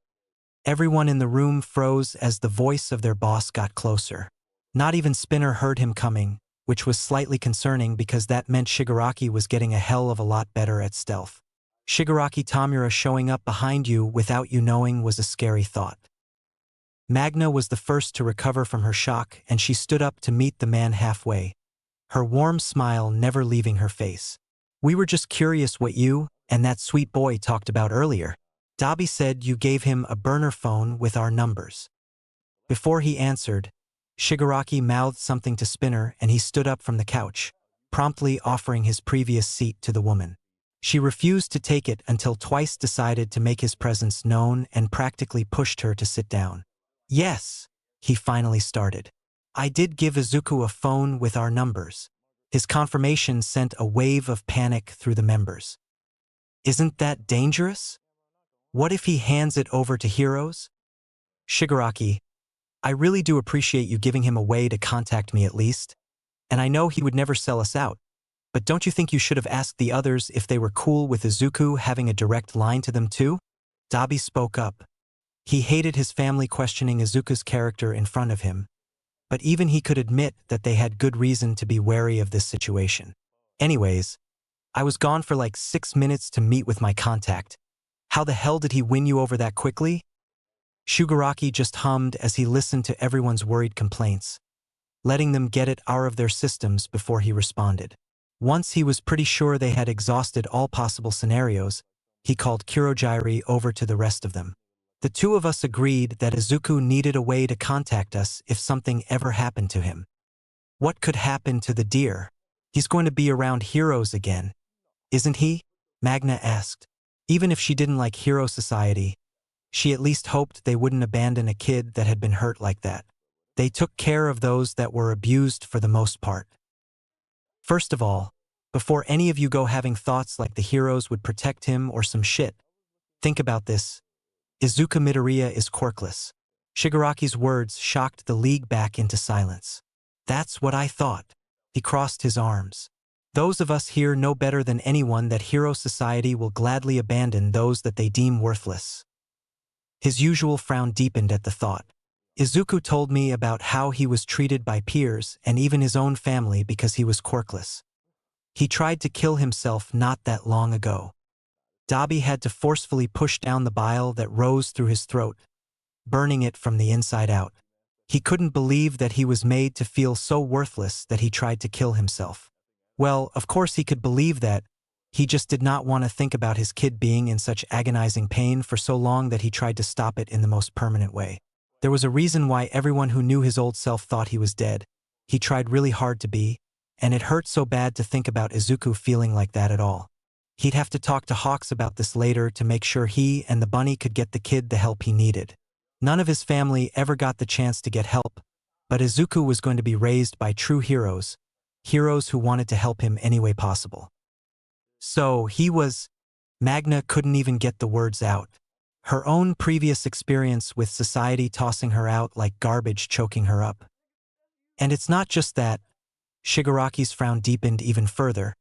Everyone in the room froze as the voice of their boss got closer. Not even Spinner heard him coming, which was slightly concerning because that meant Shigaraki was getting a hell of a lot better at stealth. Shigaraki Tamura showing up behind you without you knowing was a scary thought. Magna was the first to recover from her shock, and she stood up to meet the man halfway, her warm smile never leaving her face. We were just curious what you and that sweet boy talked about earlier. Dabi said you gave him a burner phone with our numbers. Before he answered, Shigaraki mouthed something to Spinner and he stood up from the couch, promptly offering his previous seat to the woman. She refused to take it until Twice decided to make his presence known and practically pushed her to sit down. Yes, he finally started. I did give Izuku a phone with our numbers. His confirmation sent a wave of panic through the members. Isn't that dangerous? What if he hands it over to Heroes? Shigaraki, I really do appreciate you giving him a way to contact me at least. And I know he would never sell us out. But don't you think you should have asked the others if they were cool with Izuku having a direct line to them too? Dabi spoke up. He hated his family questioning Izuku's character in front of him. But even he could admit that they had good reason to be wary of this situation. Anyways, I was gone for like 6 minutes to meet with my contact. How the hell did he win you over that quickly? Shigaraki just hummed as he listened to everyone's worried complaints, letting them get it out of their systems before he responded. Once he was pretty sure they had exhausted all possible scenarios, he called Kurogiri over to the rest of them. The two of us agreed that Izuku needed a way to contact us if something ever happened to him. What could happen to the deer? He's going to be around Heroes again, isn't he? Magna asked. Even if she didn't like Hero Society, she at least hoped they wouldn't abandon a kid that had been hurt like that. They took care of those that were abused for the most part. First of all, before any of you go having thoughts like the Heroes would protect him or some shit, think about this. Izuku Midoriya is quirkless. Shigaraki's words shocked the league back into silence. That's what I thought. He crossed his arms. Those of us here know better than anyone that Hero Society will gladly abandon those that they deem worthless. His usual frown deepened at the thought. Izuku told me about how he was treated by peers and even his own family because he was quirkless. He tried to kill himself not that long ago. Dabi had to forcefully push down the bile that rose through his throat, burning it from the inside out. He couldn't believe that he was made to feel so worthless that he tried to kill himself. Well, of course he could believe that. He just did not want to think about his kid being in such agonizing pain for so long that he tried to stop it in the most permanent way. There was a reason why everyone who knew his old self thought he was dead. He tried really hard to be, and it hurt so bad to think about Izuku feeling like that at all. He'd have to talk to Hawks about this later to make sure he and the bunny could get the kid the help he needed. None of his family ever got the chance to get help, but Izuku was going to be raised by true heroes, heroes who wanted to help him any way possible. So he was... Magna couldn't even get the words out. Her own previous experience with society tossing her out like garbage choking her up. And it's not just that. Shigaraki's frown deepened even further.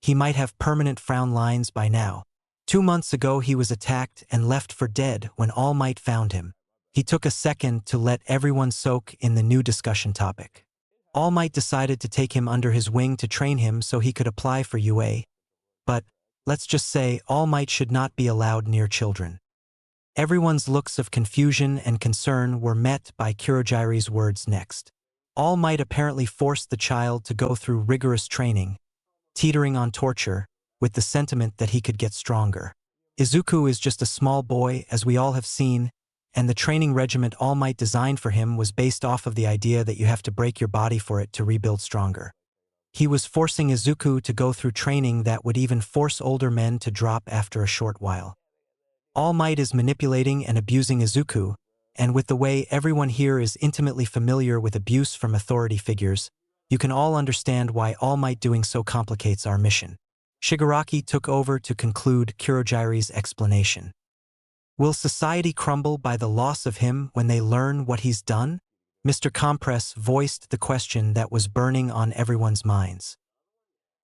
He might have permanent frown lines by now. 2 months ago he was attacked and left for dead when All Might found him. He took a second to let everyone soak in the new discussion topic. All Might decided to take him under his wing to train him so he could apply for UA. But, let's just say, All Might should not be allowed near children. Everyone's looks of confusion and concern were met by Kurogiri's words next. All Might apparently forced the child to go through rigorous training, teetering on torture, with the sentiment that he could get stronger. Izuku is just a small boy, as we all have seen, and the training regiment All Might designed for him was based off of the idea that you have to break your body for it to rebuild stronger. He was forcing Izuku to go through training that would even force older men to drop after a short while. All Might is manipulating and abusing Izuku, and with the way everyone here is intimately familiar with abuse from authority figures, you can all understand why All Might doing so complicates our mission. Shigaraki took over to conclude Kurogiri's explanation. Will society crumble by the loss of him when they learn what he's done? Mr. Compress voiced the question that was burning on everyone's minds.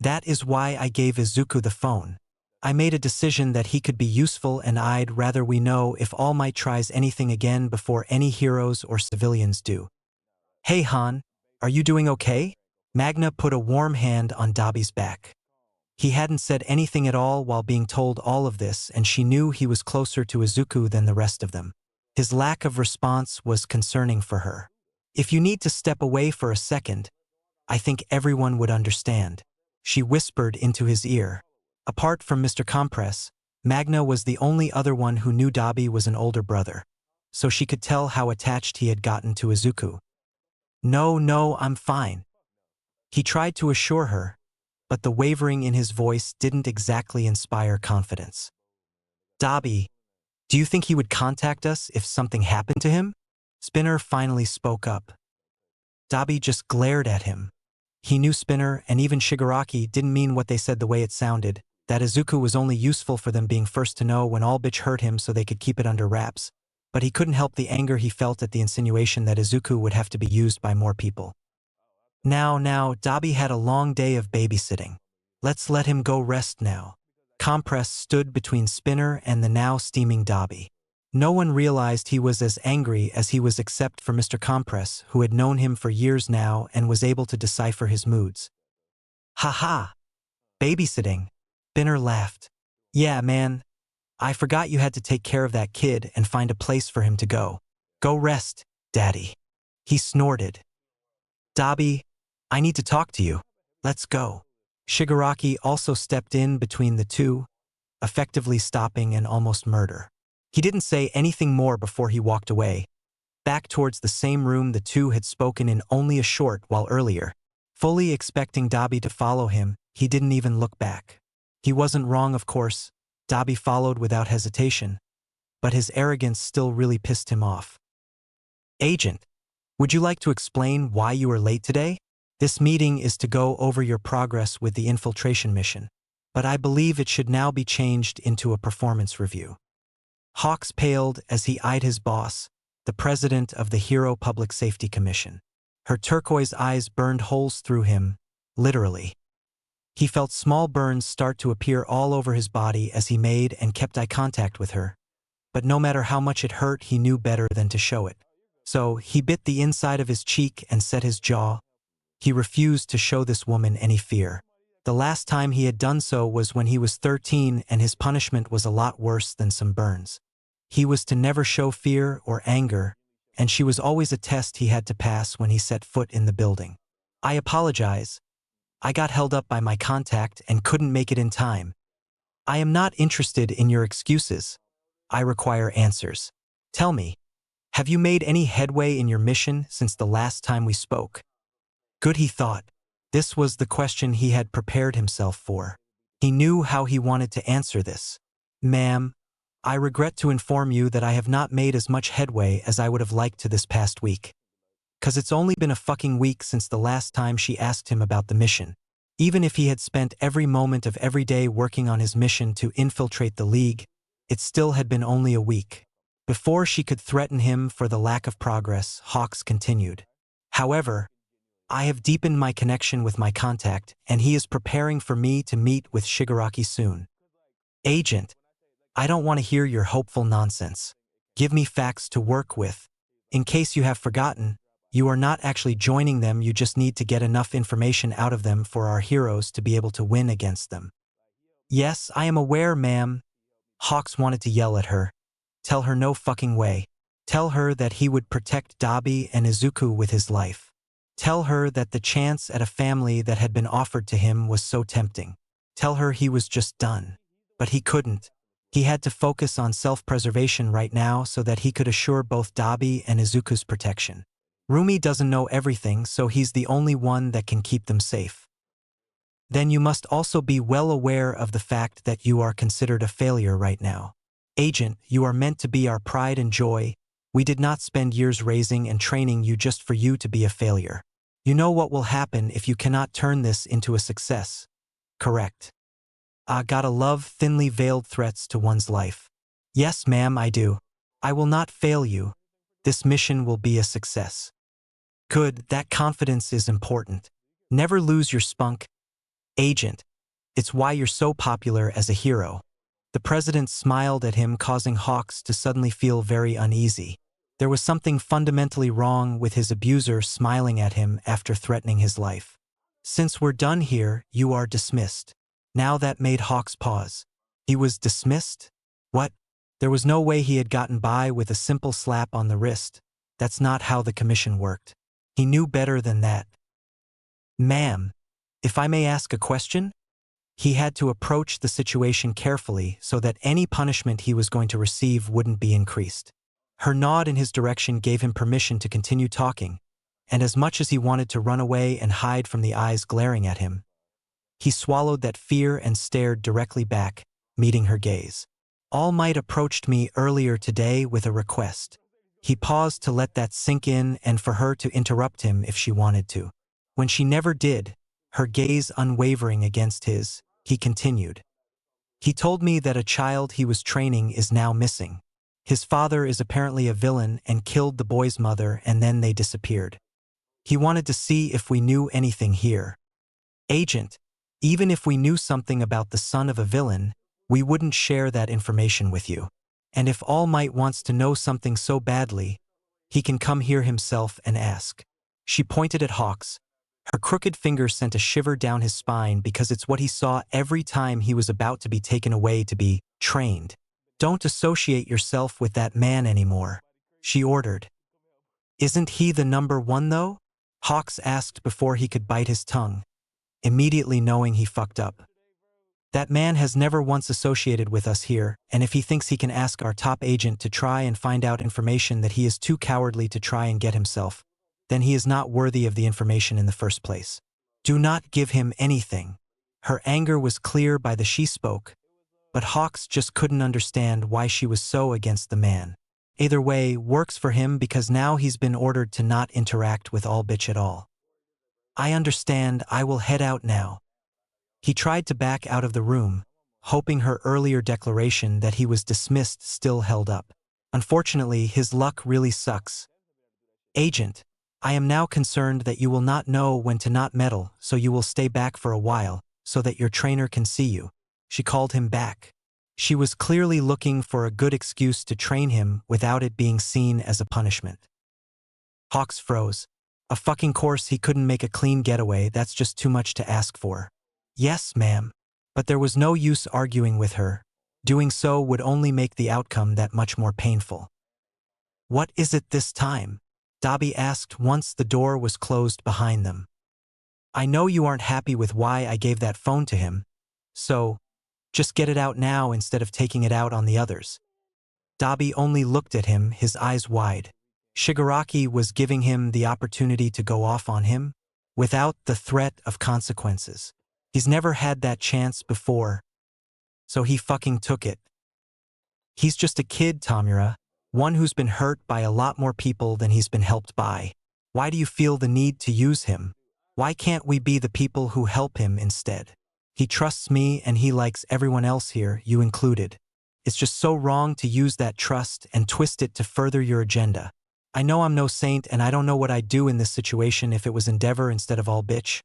That is why I gave Izuku the phone. I made a decision that he could be useful, and I'd rather we know if All Might tries anything again before any heroes or civilians do. Hey Han, are you doing okay? Magna put a warm hand on Dabi's back. He hadn't said anything at all while being told all of this, and she knew he was closer to Izuku than the rest of them. His lack of response was concerning for her. If you need to step away for a second, I think everyone would understand, she whispered into his ear. Apart from Mr. Compress, Magna was the only other one who knew Dabi was an older brother, so she could tell how attached he had gotten to Izuku. No, I'm fine. He tried to assure her, but the wavering in his voice didn't exactly inspire confidence. Dabi, do you think he would contact us if something happened to him? Spinner finally spoke up. Dabi just glared at him. He knew Spinner and even Shigaraki didn't mean what they said the way it sounded, that Izuku was only useful for them being first to know when all bitch hurt him so they could keep it under wraps, but he couldn't help the anger he felt at the insinuation that Izuku would have to be used by more people. Now, Dabi had a long day of babysitting. Let's let him go rest now. Compress stood between Spinner and the now steaming Dabi. No one realized he was as angry as he was except for Mr. Compress, who had known him for years now and was able to decipher his moods. Ha! Babysitting. Spinner laughed. Yeah, man. I forgot you had to take care of that kid and find a place for him to go. Go rest, Daddy. He snorted. Dabi, I need to talk to you. Let's go. Shigaraki also stepped in between the two, effectively stopping an almost murder. He didn't say anything more before he walked away, back towards the same room the two had spoken in only a short while earlier. Fully expecting Dabi to follow him, he didn't even look back. He wasn't wrong, of course. Dabi followed without hesitation, but his arrogance still really pissed him off. Agent, would you like to explain why you were late today? This meeting is to go over your progress with the infiltration mission, but I believe it should now be changed into a performance review. Hawks paled as he eyed his boss, the president of the Hero Public Safety Commission. Her turquoise eyes burned holes through him, literally. He felt small burns start to appear all over his body as he made and kept eye contact with her, but no matter how much it hurt, he knew better than to show it. So he bit the inside of his cheek and set his jaw. He refused to show this woman any fear. The last time he had done so was when he was 13, and his punishment was a lot worse than some burns. He was to never show fear or anger, and she was always a test he had to pass when he set foot in the building. I apologize. I got held up by my contact and couldn't make it in time. I am not interested in your excuses. I require answers. Tell me, have you made any headway in your mission since the last time we spoke? Good, he thought. This was the question he had prepared himself for. He knew how he wanted to answer this. Ma'am, I regret to inform you that I have not made as much headway as I would have liked to this past week. 'Cause it's only been a fucking week since the last time she asked him about the mission. Even if he had spent every moment of every day working on his mission to infiltrate the League, it still had been only a week. Before she could threaten him for the lack of progress, Hawks continued. However, I have deepened my connection with my contact, and he is preparing for me to meet with Shigaraki soon. Agent, I don't want to hear your hopeful nonsense. Give me facts to work with. In case you have forgotten, you are not actually joining them, you just need to get enough information out of them for our heroes to be able to win against them. Yes, I am aware, ma'am. Hawks wanted to yell at her. Tell her no fucking way. Tell her that he would protect Dabi and Izuku with his life. Tell her that the chance at a family that had been offered to him was so tempting. Tell her he was just done. But he couldn't. He had to focus on self-preservation right now so that he could assure both Dabi and Izuku's protection. Rumi doesn't know everything, so he's the only one that can keep them safe. Then you must also be well aware of the fact that you are considered a failure right now. Agent, you are meant to be our pride and joy. We did not spend years raising and training you just for you to be a failure. You know what will happen if you cannot turn this into a success. Correct. Gotta love thinly veiled threats to one's life. Yes, ma'am, I do. I will not fail you. This mission will be a success. Good, that confidence is important. Never lose your spunk. Agent, it's why you're so popular as a hero. The president smiled at him, causing Hawks to suddenly feel very uneasy. There was something fundamentally wrong with his abuser smiling at him after threatening his life. Since we're done here, you are dismissed. Now that made Hawks pause. He was dismissed? What? There was no way he had gotten by with a simple slap on the wrist. That's not how the commission worked. He knew better than that. Ma'am, if I may ask a question? He had to approach the situation carefully so that any punishment he was going to receive wouldn't be increased. Her nod in his direction gave him permission to continue talking, and as much as he wanted to run away and hide from the eyes glaring at him, he swallowed that fear and stared directly back, meeting her gaze. All Might approached me earlier today with a request. He paused to let that sink in and for her to interrupt him if she wanted to. When she never did, her gaze unwavering against his, he continued. He told me that a child he was training is now missing. His father is apparently a villain and killed the boy's mother, and then they disappeared. He wanted to see if we knew anything here. Agent, even if we knew something about the son of a villain, we wouldn't share that information with you. And if All Might wants to know something so badly, he can come here himself and ask. She pointed at Hawks. Her crooked finger sent a shiver down his spine because it's what he saw every time he was about to be taken away to be trained. Don't associate yourself with that man anymore, she ordered. Isn't he the number one though? Hawks asked before he could bite his tongue, immediately knowing he fucked up. That man has never once associated with us here, and if he thinks he can ask our top agent to try and find out information that he is too cowardly to try and get himself, then he is not worthy of the information in the first place. Do not give him anything. Her anger was clear by the she spoke, but Hawks just couldn't understand why she was so against the man. Either way, works for him because now he's been ordered to not interact with All Bitch at all. I understand, I will head out now. He tried to back out of the room, hoping her earlier declaration that he was dismissed still held up. Unfortunately, his luck really sucks. Agent, I am now concerned that you will not know when to not meddle, so you will stay back for a while, so that your trainer can see you. She called him back. She was clearly looking for a good excuse to train him without it being seen as a punishment. Hawks froze. A fucking course he couldn't make a clean getaway, that's just too much to ask for. Yes, ma'am. But there was no use arguing with her. Doing so would only make the outcome that much more painful. What is it this time? Dabi asked once the door was closed behind them. I know you aren't happy with why I gave that phone to him, so just get it out now instead of taking it out on the others. Dabi only looked at him, his eyes wide. Shigaraki was giving him the opportunity to go off on him, without the threat of consequences. He's never had that chance before, so he fucking took it. He's just a kid, Tamura, one who's been hurt by a lot more people than he's been helped by. Why do you feel the need to use him? Why can't we be the people who help him instead? He trusts me and he likes everyone else here, you included. It's just so wrong to use that trust and twist it to further your agenda. I know I'm no saint and I don't know what I'd do in this situation if it was Endeavor instead of All Bitch.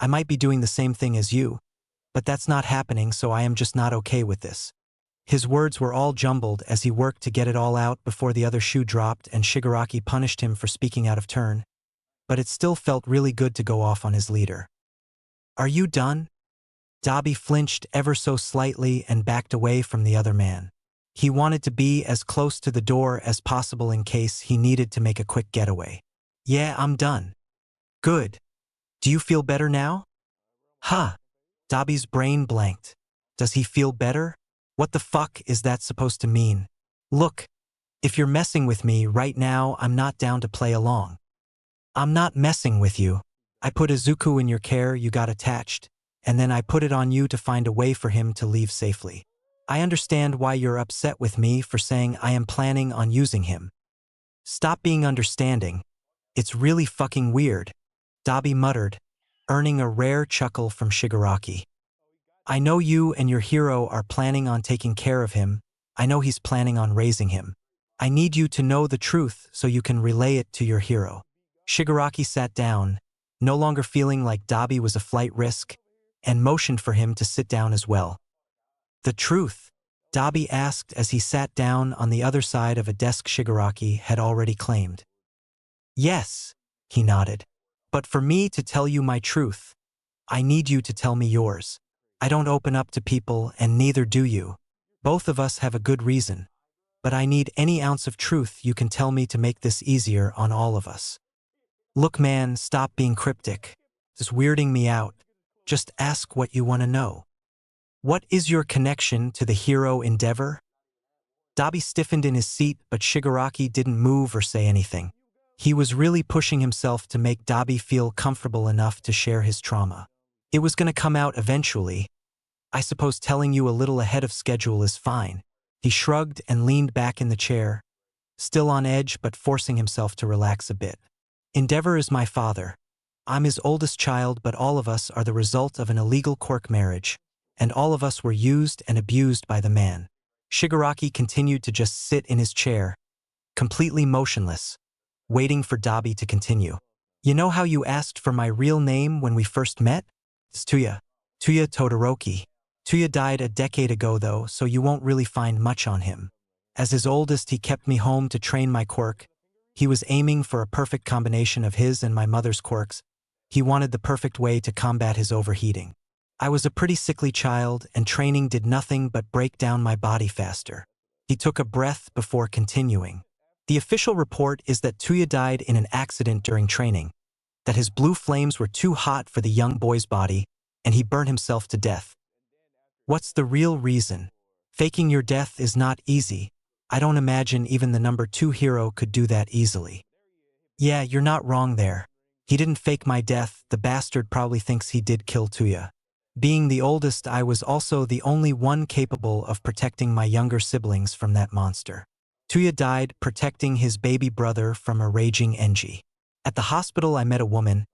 I might be doing the same thing as you, but that's not happening, so I am just not okay with this. His words were all jumbled as he worked to get it all out before the other shoe dropped and Shigaraki punished him for speaking out of turn. But it still felt really good to go off on his leader. "Are you done?" Dabi flinched ever so slightly and backed away from the other man. He wanted to be as close to the door as possible in case he needed to make a quick getaway. "Yeah, I'm done." "Good. Do you feel better now?" "Huh." Dabi's brain blanked. Does he feel better? What the fuck is that supposed to mean? "Look, if you're messing with me right now, I'm not down to play along." "I'm not messing with you. I put Izuku in your care, you got attached, and then I put it on you to find a way for him to leave safely. I understand why you're upset with me for saying I am planning on using him." "Stop being understanding. It's really fucking weird," Dabi muttered, earning a rare chuckle from Shigaraki. "I know you and your hero are planning on taking care of him. I know he's planning on raising him. I need you to know the truth so you can relay it to your hero." Shigaraki sat down, no longer feeling like Dabi was a flight risk, and motioned for him to sit down as well. "The truth?" Dabi asked as he sat down on the other side of a desk Shigaraki had already claimed. "Yes," he nodded. "But for me to tell you my truth, I need you to tell me yours. I don't open up to people and neither do you. Both of us have a good reason. But I need any ounce of truth you can tell me to make this easier on all of us." "Look man, stop being cryptic. It's weirding me out. Just ask what you want to know. What is your connection to the hero Endeavor?" Dabi stiffened in his seat, but Shigaraki didn't move or say anything. He was really pushing himself to make Dabi feel comfortable enough to share his trauma. It was going to come out eventually. "I suppose telling you a little ahead of schedule is fine." He shrugged and leaned back in the chair, still on edge but forcing himself to relax a bit. "Endeavor is my father. I'm his oldest child, but all of us are the result of an illegal quirk marriage, and all of us were used and abused by the man." Shigaraki continued to just sit in his chair, completely motionless, waiting for Dabi to continue. "You know how you asked for my real name when we first met? It's Tuya. Tuya Todoroki. Tuya died a decade ago though, so you won't really find much on him. As his oldest, he kept me home to train my quirk. He was aiming for a perfect combination of his and my mother's quirks. He wanted the perfect way to combat his overheating. I was a pretty sickly child, and training did nothing but break down my body faster." He took a breath before continuing. "The official report is that Tuya died in an accident during training, that his blue flames were too hot for the young boy's body, and he burned himself to death. What's the real reason? Faking your death is not easy. I don't imagine even the number 2 hero could do that easily." "Yeah, you're not wrong there. He didn't fake my death, the bastard probably thinks he did kill Tuya. Being the oldest, I was also the only one capable of protecting my younger siblings from that monster. Tuya died protecting his baby brother from a raging Enji. At the hospital I met a woman.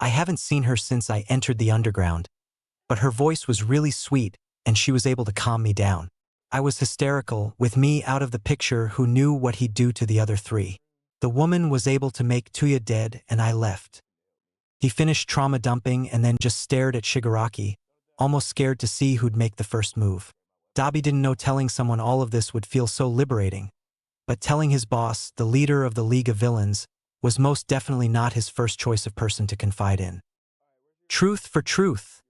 I haven't seen her since I entered the underground, but her voice was really sweet and she was able to calm me down. I was hysterical, with me out of the picture who knew what he'd do to the other 3. The woman was able to make Tuya dead and I left." He finished trauma dumping and then just stared at Shigaraki, almost scared to see who'd make the first move. Dabi didn't know telling someone all of this would feel so liberating, but telling his boss, the leader of the League of Villains, was most definitely not his first choice of person to confide in. "Truth for truth,"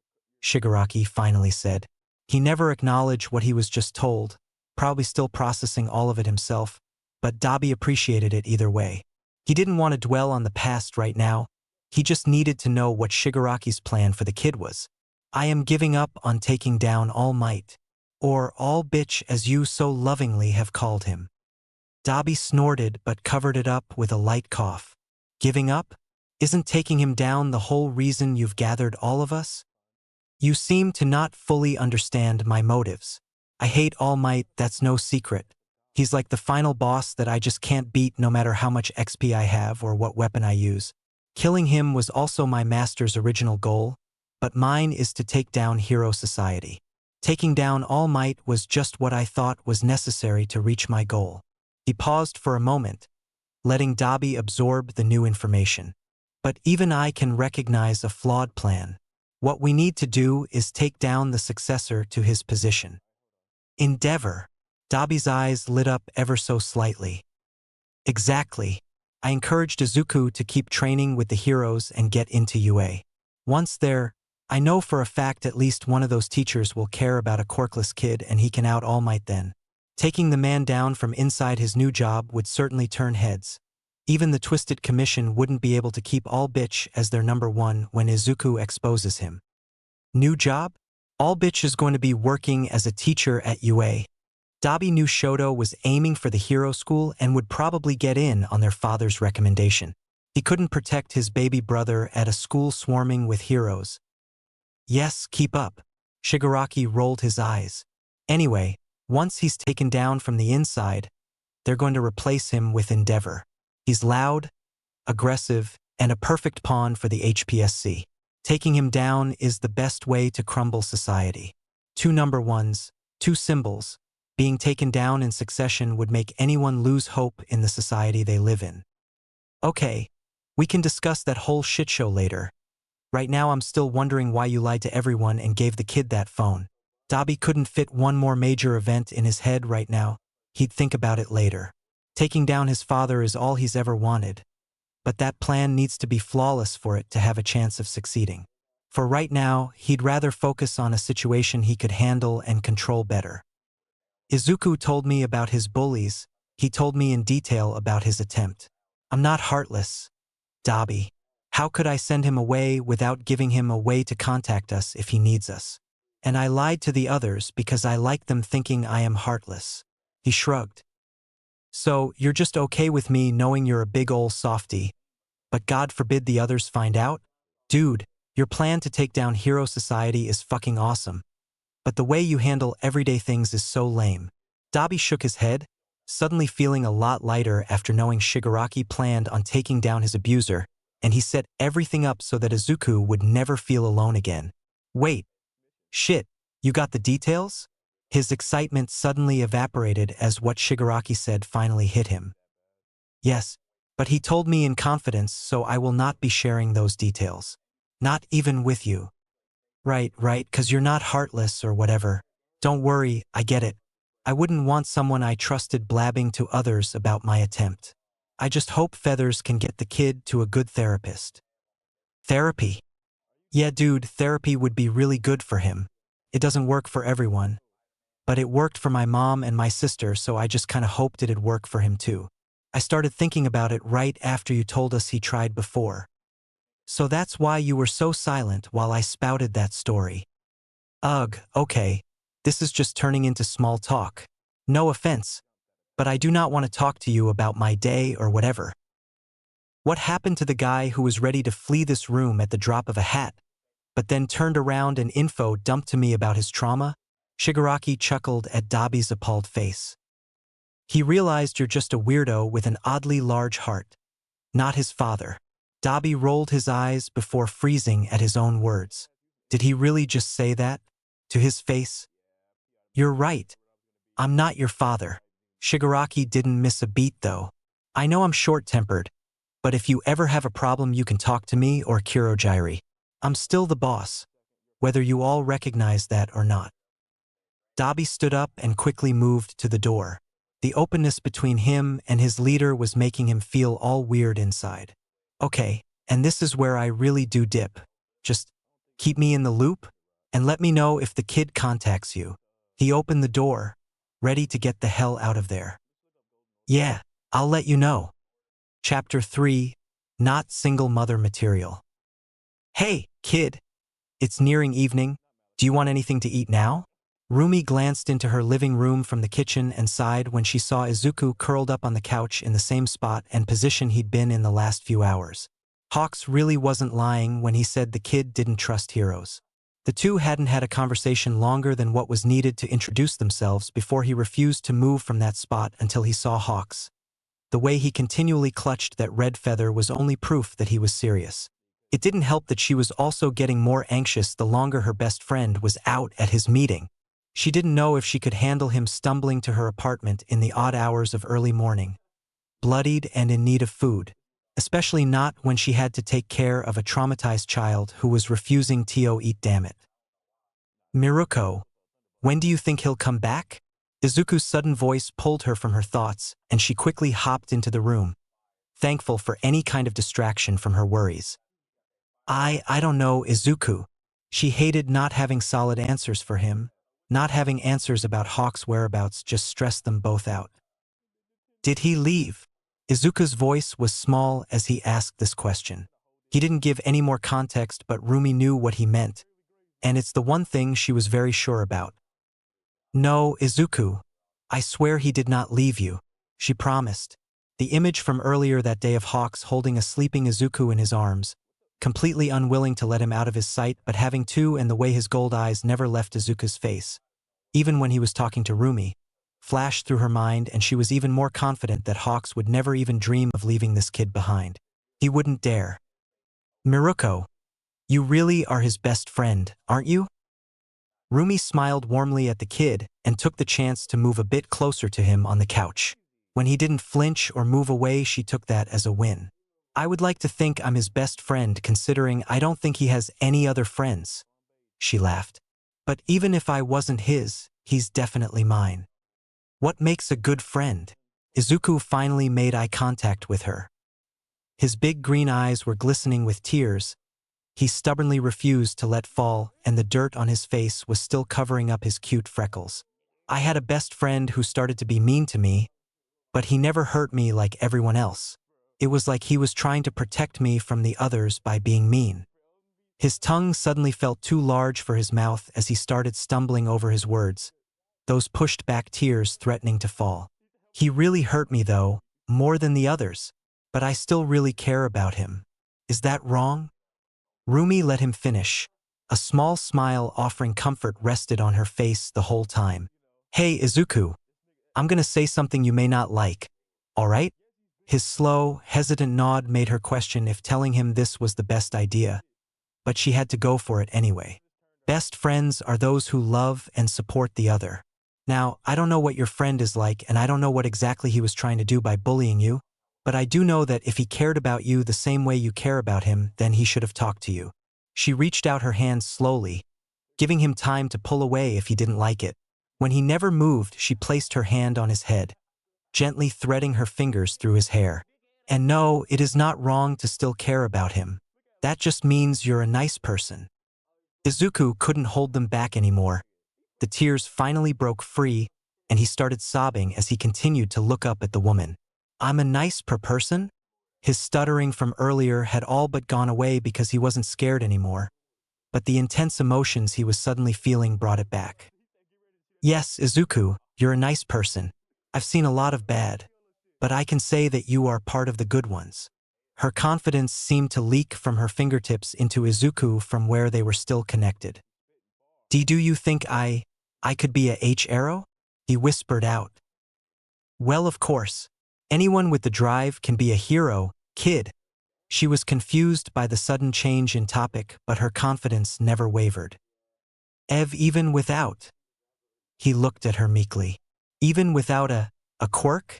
Shigaraki finally said. He never acknowledged what he was just told, probably still processing all of it himself, but Dabi appreciated it either way. He didn't want to dwell on the past right now. He just needed to know what Shigaraki's plan for the kid was. "I am giving up on taking down All Might, or All Bitch as you so lovingly have called him." Dabi snorted but covered it up with a light cough. "Giving up? Isn't taking him down the whole reason you've gathered all of us? You seem to not fully understand my motives. I hate All Might, that's no secret. He's like the final boss that I just can't beat no matter how much XP I have or what weapon I use. Killing him was also my master's original goal, but mine is to take down Hero Society. Taking down All Might was just what I thought was necessary to reach my goal." He paused for a moment, letting Dabi absorb the new information. "But even I can recognize a flawed plan. What we need to do is take down the successor to his position." "Endeavor." Dabi's eyes lit up ever so slightly. Exactly. I encouraged Izuku to keep training with the heroes and get into UA. Once there, I know for a fact at least one of those teachers will care about a quirkless kid and he can out All Might then. Taking the man down from inside his new job would certainly turn heads. Even the Twisted Commission wouldn't be able to keep All Bitch as their #1 when Izuku exposes him. New job? All Bitch is going to be working as a teacher at UA. Dabi knew Shoto was aiming for the hero school and would probably get in on their father's recommendation. He couldn't protect his baby brother at a school swarming with heroes. Yes, keep up. Shigaraki rolled his eyes. Anyway, once he's taken down from the inside, they're going to replace him with Endeavor. He's loud, aggressive, and a perfect pawn for the HPSC. Taking him down is the best way to crumble society. 2 #1s, 2 symbols. Being taken down in succession would make anyone lose hope in the society they live in. Okay, we can discuss that whole shitshow later. Right now I'm still wondering why you lied to everyone and gave the kid that phone. Dabi couldn't fit one more major event in his head right now. He'd think about it later. Taking down his father is all he's ever wanted. But that plan needs to be flawless for it to have a chance of succeeding. For right now, he'd rather focus on a situation he could handle and control better. Izuku told me about his bullies. He told me in detail about his attempt. I'm not heartless, Dabi. How could I send him away without giving him a way to contact us if he needs us? And I lied to the others because I like them thinking I am heartless. He shrugged. So, you're just okay with me knowing you're a big ol' softy, but God forbid the others find out? Dude, your plan to take down Hero Society is fucking awesome. But the way you handle everyday things is so lame. Dabi shook his head, suddenly feeling a lot lighter after knowing Shigaraki planned on taking down his abuser, and he set everything up so that Izuku would never feel alone again. Wait. Shit, you got the details? His excitement suddenly evaporated as what Shigaraki said finally hit him. Yes, but he told me in confidence, so I will not be sharing those details. Not even with you. Right, 'cause you're not heartless or whatever. Don't worry, I get it. I wouldn't want someone I trusted blabbing to others about my attempt. I just hope Feathers can get the kid to a good therapist. Therapy? Yeah, dude, therapy would be really good for him. It doesn't work for everyone. But it worked for my mom and my sister, so I just kinda hoped it'd work for him too. I started thinking about it right after you told us he tried before. So that's why you were so silent while I spouted that story. Ugh, okay. This is just turning into small talk. No offense, but I do not want to talk to you about my day or whatever. What happened to the guy who was ready to flee this room at the drop of a hat, but then turned around and info dumped to me about his trauma? Shigaraki chuckled at Dabi's appalled face. He realized you're just a weirdo with an oddly large heart. Not his father. Dabi rolled his eyes before freezing at his own words. Did he really just say that? To his face? You're right. I'm not your father. Shigaraki didn't miss a beat though. I know I'm short-tempered, but if you ever have a problem you can talk to me or Kurogyri. I'm still the boss, whether you all recognize that or not. Dabi stood up and quickly moved to the door. The openness between him and his leader was making him feel all weird inside. Okay, and this is where I really do dip. Just keep me in the loop and let me know if the kid contacts you. He opened the door, ready to get the hell out of there. Yeah, I'll let you know. Chapter 3, Not Single Mother Material. Hey, kid. It's nearing evening. Do you want anything to eat now? Rumi glanced into her living room from the kitchen and sighed when she saw Izuku curled up on the couch in the same spot and position he'd been in the last few hours. Hawks really wasn't lying when he said the kid didn't trust heroes. The two hadn't had a conversation longer than what was needed to introduce themselves before he refused to move from that spot until he saw Hawks. The way he continually clutched that red feather was only proof that he was serious. It didn't help that she was also getting more anxious the longer her best friend was out at his meeting. She didn't know if she could handle him stumbling to her apartment in the odd hours of early morning, bloodied and in need of food, especially not when she had to take care of a traumatized child who was refusing to eat. Damn it. Miruko, when do you think he'll come back? Izuku's sudden voice pulled her from her thoughts, and she quickly hopped into the room, thankful for any kind of distraction from her worries. I don't know, Izuku. She hated not having solid answers for him. Not having answers about Hawk's whereabouts just stressed them both out. Did he leave? Izuku's voice was small as he asked this question. He didn't give any more context, but Rumi knew what he meant, and it's the one thing she was very sure about. No, Izuku. I swear he did not leave you, she promised. The image from earlier that day of Hawks holding a sleeping Izuku in his arms, completely unwilling to let him out of his sight but having to, and the way his gold eyes never left Izuku's face, even when he was talking to Rumi, flashed through her mind, and she was even more confident that Hawks would never even dream of leaving this kid behind. He wouldn't dare. Miruko, you really are his best friend, aren't you? Rumi smiled warmly at the kid and took the chance to move a bit closer to him on the couch. When he didn't flinch or move away, she took that as a win. I would like to think I'm his best friend, considering I don't think he has any other friends, she laughed. But even if I wasn't his, he's definitely mine. What makes a good friend? Izuku finally made eye contact with her. His big green eyes were glistening with tears. He stubbornly refused to let fall, and the dirt on his face was still covering up his cute freckles. I had a best friend who started to be mean to me, but he never hurt me like everyone else. It was like he was trying to protect me from the others by being mean. His tongue suddenly felt too large for his mouth as he started stumbling over his words, those pushed back tears threatening to fall. He really hurt me though, more than the others, but I still really care about him. Is that wrong? Rumi let him finish. A small smile offering comfort rested on her face the whole time. Hey Izuku, I'm gonna say something you may not like, alright? His slow, hesitant nod made her question if telling him this was the best idea, but she had to go for it anyway. Best friends are those who love and support the other. Now, I don't know what your friend is like, and I don't know what exactly he was trying to do by bullying you, but I do know that if he cared about you the same way you care about him, then he should have talked to you. She reached out her hand slowly, giving him time to pull away if he didn't like it. When he never moved, she placed her hand on his head, gently threading her fingers through his hair. And no, it is not wrong to still care about him. That just means you're a nice person. Izuku couldn't hold them back anymore. The tears finally broke free, and he started sobbing as he continued to look up at the woman. I'm a nice person? His stuttering from earlier had all but gone away because he wasn't scared anymore, but the intense emotions he was suddenly feeling brought it back. Yes, Izuku, you're a nice person. I've seen a lot of bad, but I can say that you are part of the good ones. Her confidence seemed to leak from her fingertips into Izuku from where they were still connected. Do you think I could be a H-arrow? He whispered out. Well, of course. Anyone with the drive can be a hero, kid. She was confused by the sudden change in topic, but her confidence never wavered. Even without. He looked at her meekly. Even without a quirk?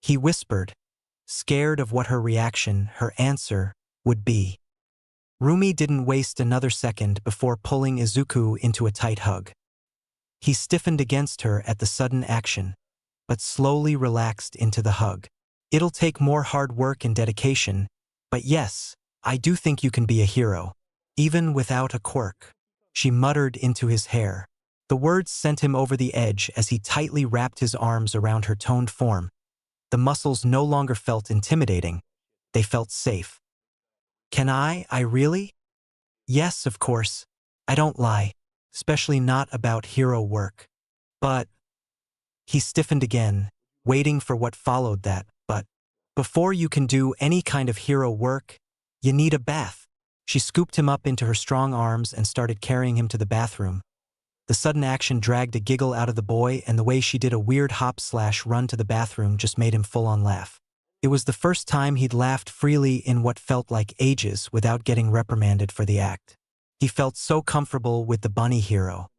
He whispered, scared of what her reaction, her answer, would be. Rumi didn't waste another second before pulling Izuku into a tight hug. He stiffened against her at the sudden action, but slowly relaxed into the hug. It'll take more hard work and dedication, but yes, I do think you can be a hero, even without a quirk, she muttered into his hair. The words sent him over the edge as he tightly wrapped his arms around her toned form. The muscles no longer felt intimidating, they felt safe. Can I really? Yes, of course. I don't lie, especially not about hero work. But he stiffened again, waiting for what followed that. But before you can do any kind of hero work, you need a bath. She scooped him up into her strong arms and started carrying him to the bathroom. The sudden action dragged a giggle out of the boy, and the way she did a weird hop/run to the bathroom just made him full-on laugh. It was the first time he'd laughed freely in what felt like ages without getting reprimanded for the act. He felt so comfortable with the bunny hero.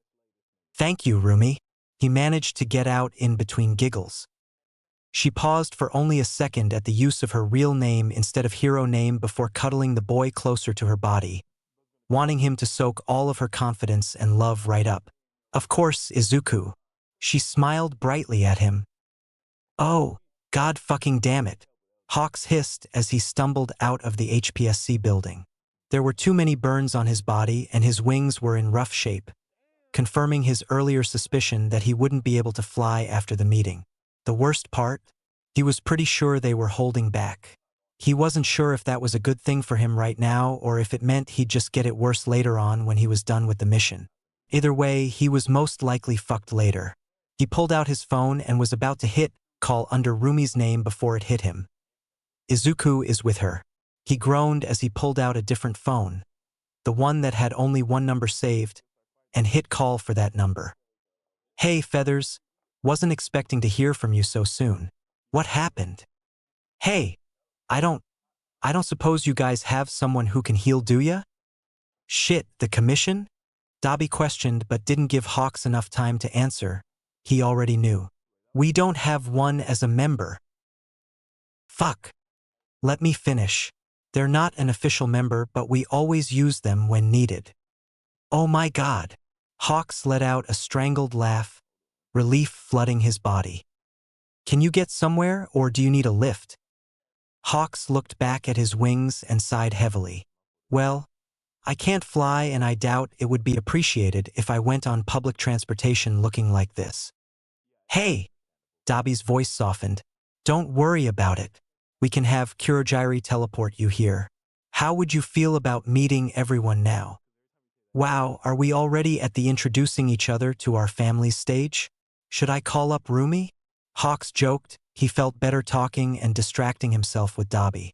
Thank you, Rumi. He managed to get out in between giggles. She paused for only a second at the use of her real name instead of hero name before cuddling the boy closer to her body, wanting him to soak all of her confidence and love right up. Of course, Izuku. She smiled brightly at him. Oh, God fucking damn it. Hawks hissed as he stumbled out of the HPSC building. There were too many burns on his body and his wings were in rough shape, confirming his earlier suspicion that he wouldn't be able to fly after the meeting. The worst part? He was pretty sure they were holding back. He wasn't sure if that was a good thing for him right now or if it meant he'd just get it worse later on when he was done with the mission. Either way, he was most likely fucked later. He pulled out his phone and was about to call under Rumi's name before it hit him. Izuku is with her. He groaned as he pulled out a different phone, the one that had only one number saved, and hit call for that number. Hey, Feathers. Wasn't expecting to hear from you so soon. What happened? Hey, I don't suppose you guys have someone who can heal, do ya? Shit, the commission? Dabi questioned but didn't give Hawks enough time to answer. He already knew. We don't have one as a member. Fuck. Let me finish. They're not an official member, but we always use them when needed. Oh my God. Hawks let out a strangled laugh, relief flooding his body. Can you get somewhere or do you need a lift? Hawks looked back at his wings and sighed heavily. Well, I can't fly and I doubt it would be appreciated if I went on public transportation looking like this. Hey! Dabi's voice softened. Don't worry about it. We can have Kurogiri teleport you here. How would you feel about meeting everyone now? Wow, are we already at the introducing each other to our family stage? Should I call up Rumi? Hawks joked. He felt better talking and distracting himself with Dabi.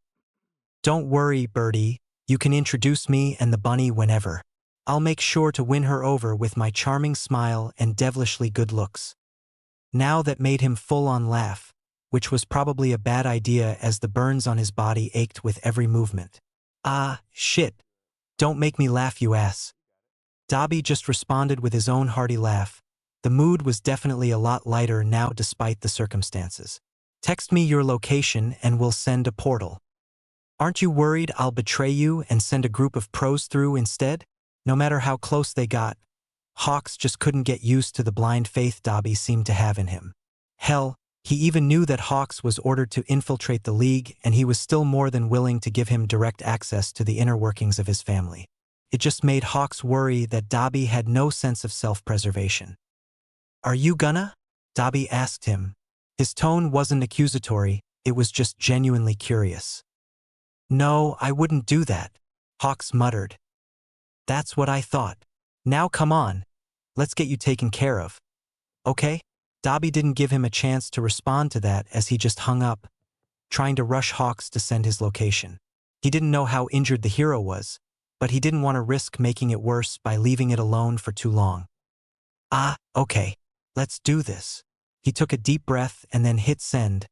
Don't worry, Birdie. You can introduce me and the bunny whenever. I'll make sure to win her over with my charming smile and devilishly good looks. Now that made him full-on laugh, which was probably a bad idea as the burns on his body ached with every movement. Ah, shit. Don't make me laugh, you ass. Dabi just responded with his own hearty laugh. The mood was definitely a lot lighter now despite the circumstances. Text me your location and we'll send a portal. Aren't you worried I'll betray you and send a group of pros through instead? No matter how close they got, Hawks just couldn't get used to the blind faith Dabi seemed to have in him. Hell, he even knew that Hawks was ordered to infiltrate the League and he was still more than willing to give him direct access to the inner workings of his family. It just made Hawks worry that Dabi had no sense of self-preservation. Are you gonna? Dabi asked him. His tone wasn't accusatory, it was just genuinely curious. No, I wouldn't do that, Hawks muttered. That's what I thought. Now come on, let's get you taken care of. Okay? Dabi didn't give him a chance to respond to that as he just hung up, trying to rush Hawks to send his location. He didn't know how injured the hero was, but he didn't want to risk making it worse by leaving it alone for too long. Ah, okay, let's do this. He took a deep breath and then hit send,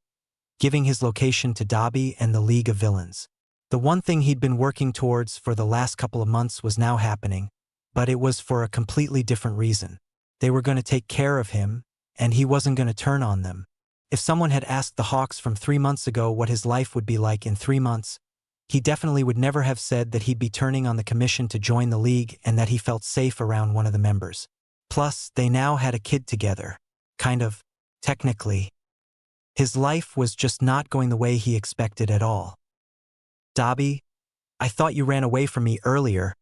giving his location to Dabi and the League of Villains. The one thing he'd been working towards for the last couple of months was now happening, but it was for a completely different reason. They were going to take care of him, and he wasn't going to turn on them. If someone had asked the Hawks from 3 months ago what his life would be like in 3 months, he definitely would never have said that he'd be turning on the commission to join the League and that he felt safe around one of the members. Plus, they now had a kid together. Kind of, technically. His life was just not going the way he expected at all. Dabi, I thought you ran away from me earlier.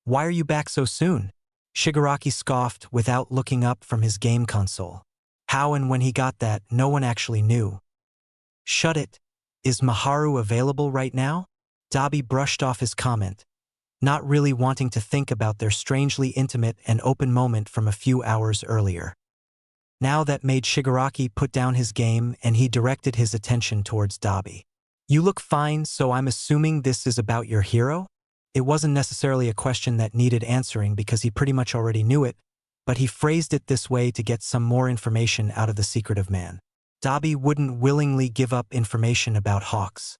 Why are you back so soon? Shigaraki scoffed without looking up from his game console. How and when he got that, no one actually knew. Shut it. Is Maharu available right now? Dabi brushed off his comment, not really wanting to think about their strangely intimate and open moment from a few hours earlier. Now that made Shigaraki put down his game and he directed his attention towards Dabi. You look fine, so I'm assuming this is about your hero? It wasn't necessarily a question that needed answering because he pretty much already knew it, but he phrased it this way to get some more information out of the secretive man. Dabi wouldn't willingly give up information about Hawks.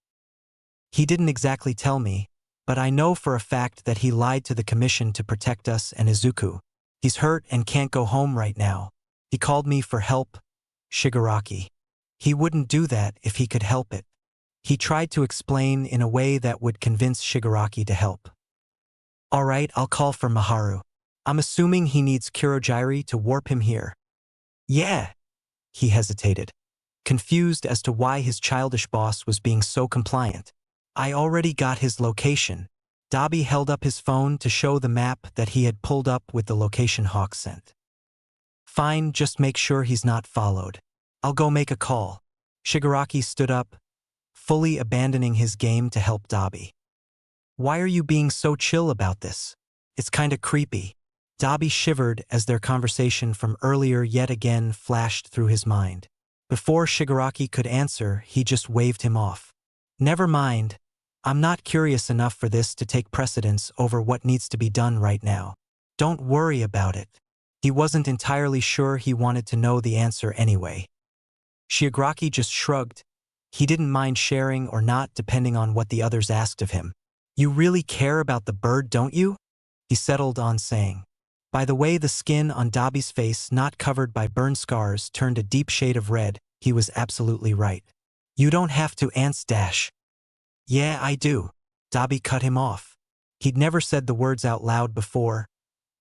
He didn't exactly tell me, but I know for a fact that he lied to the commission to protect us and Izuku. He's hurt and can't go home right now. He called me for help, Shigaraki. He wouldn't do that if he could help it. He tried to explain in a way that would convince Shigaraki to help. All right, I'll call for Maharu. I'm assuming he needs Kurogiri to warp him here. Yeah, he hesitated, confused as to why his childish boss was being so compliant. I already got his location. Dabi held up his phone to show the map that he had pulled up with the location Hawk sent. Fine, just make sure he's not followed. I'll go make a call. Shigaraki stood up, fully abandoning his game to help Dabi. Why are you being so chill about this? It's kinda creepy. Dabi shivered as their conversation from earlier yet again flashed through his mind. Before Shigaraki could answer, he just waved him off. Never mind. I'm not curious enough for this to take precedence over what needs to be done right now. Don't worry about it. He wasn't entirely sure he wanted to know the answer anyway. Shigaraki just shrugged. He didn't mind sharing or not depending on what the others asked of him. You really care about the bird, don't you? He settled on saying. By the way the skin on Dabi's face, not covered by burn scars, turned a deep shade of red, he was absolutely right. You don't have to dash. Yeah, I do. Dabi cut him off. He'd never said the words out loud before,